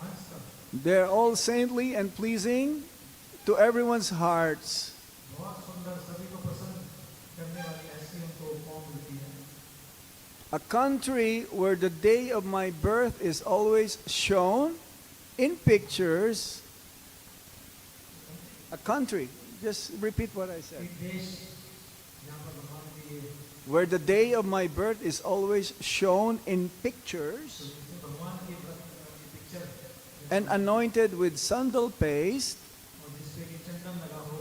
हंस कर They're all saintly and pleasing to everyone's hearts. बहुत सुंदर सभी को पसंद करने वाली ऐसी उनको फॉर्म मिलती है। A country where the day of my birth is always shown in pictures. A country, just repeat what I said. एक देश जहाँ पर भगवान की Where the day of my birth is always shown in pictures जिसमें भगवान की picture and anointed with sandal paste. और जिसपे कि चंदन लगा हो।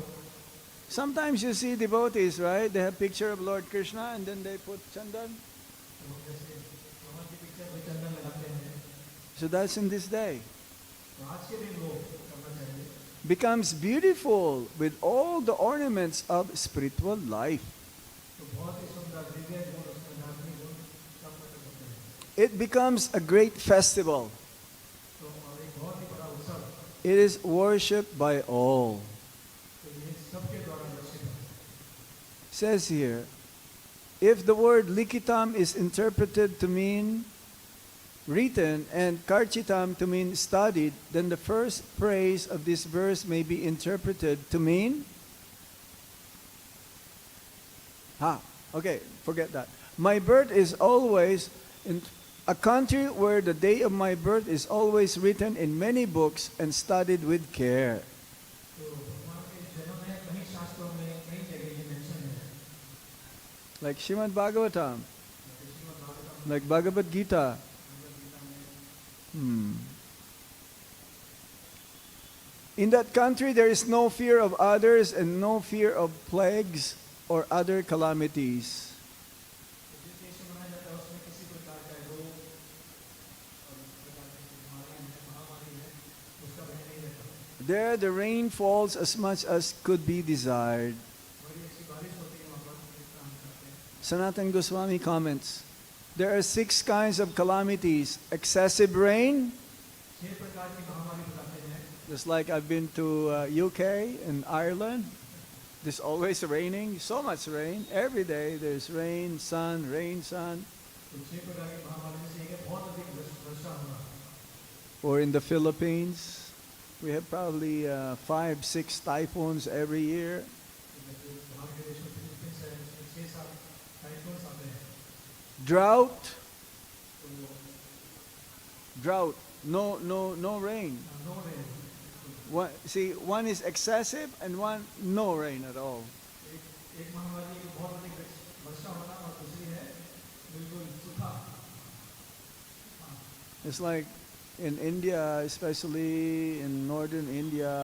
Sometimes you see devotees, right? They have picture of Lord Krishna and then they put chandan. तो जैसे भगवान की पिक्चर पे चंदन लगाते हैं, So that's in this day. तो आज के दिन वो करना चाहिए। Becomes beautiful with all the ornaments of spiritual life. तो बहुत ही सुंदर दिव्य गुण उसमें आध्यात्मिक गुण सब प्रकट होते हैं। It becomes a great festival. तो और एक बहुत ही बड़ा उत्सव, It is worshipped by all. तो ये सबके द्वारा लक्षित है। Says here, if the word likitam is interpreted to mean written and karchitam to mean studied, then the first phrase of this verse may be interpreted to mean okay, forget that. My birth is always In a country where the day of my birth is always written in many books and studied with care. तो भगवान के जन्म है कई शास्त्रों में कई जगह ये मेंशन है Like Srimad Bhagavatam, Shrimad Bhagavatam like Bhagavad Gita. में In that country, there is no fear of others and no fear of plagues or other calamities. जिस देश में मनाया जाता है उसमें किसी प्रकार का रोग और इस प्रकार की बीमारियां हैं महामारी है उसका भय नहीं रहता There, the rain falls as much as could be desired. बड़ी अच्छी बारिश होती है वहाँ पर जिस तरह हम करते हैं Sanatana Goswami comments, there are 6 kinds of calamities. Excessive rain, 6 प्रकार की महामारी बताते हैं just like I've been to UK and Ireland. There's always raining, so much rain. Every day there's rain, sun, rain, sun. तो 6 प्रकार की महामारी में से एक है बहुत अधिक वर्षा होना Or in the Philippines, we have probably 5, 6 typhoons every year. बाहर के देश में फिलीपींस है उसमें 6-7 टाइफून्स आते हैं Drought, तो drought, no rain. No rain One is excessive and one no rain at all. एक महामारी की बहुत अधिक वर्षा होना और दूसरी है बिल्कुल सूखा It's like in India, especially in northern India,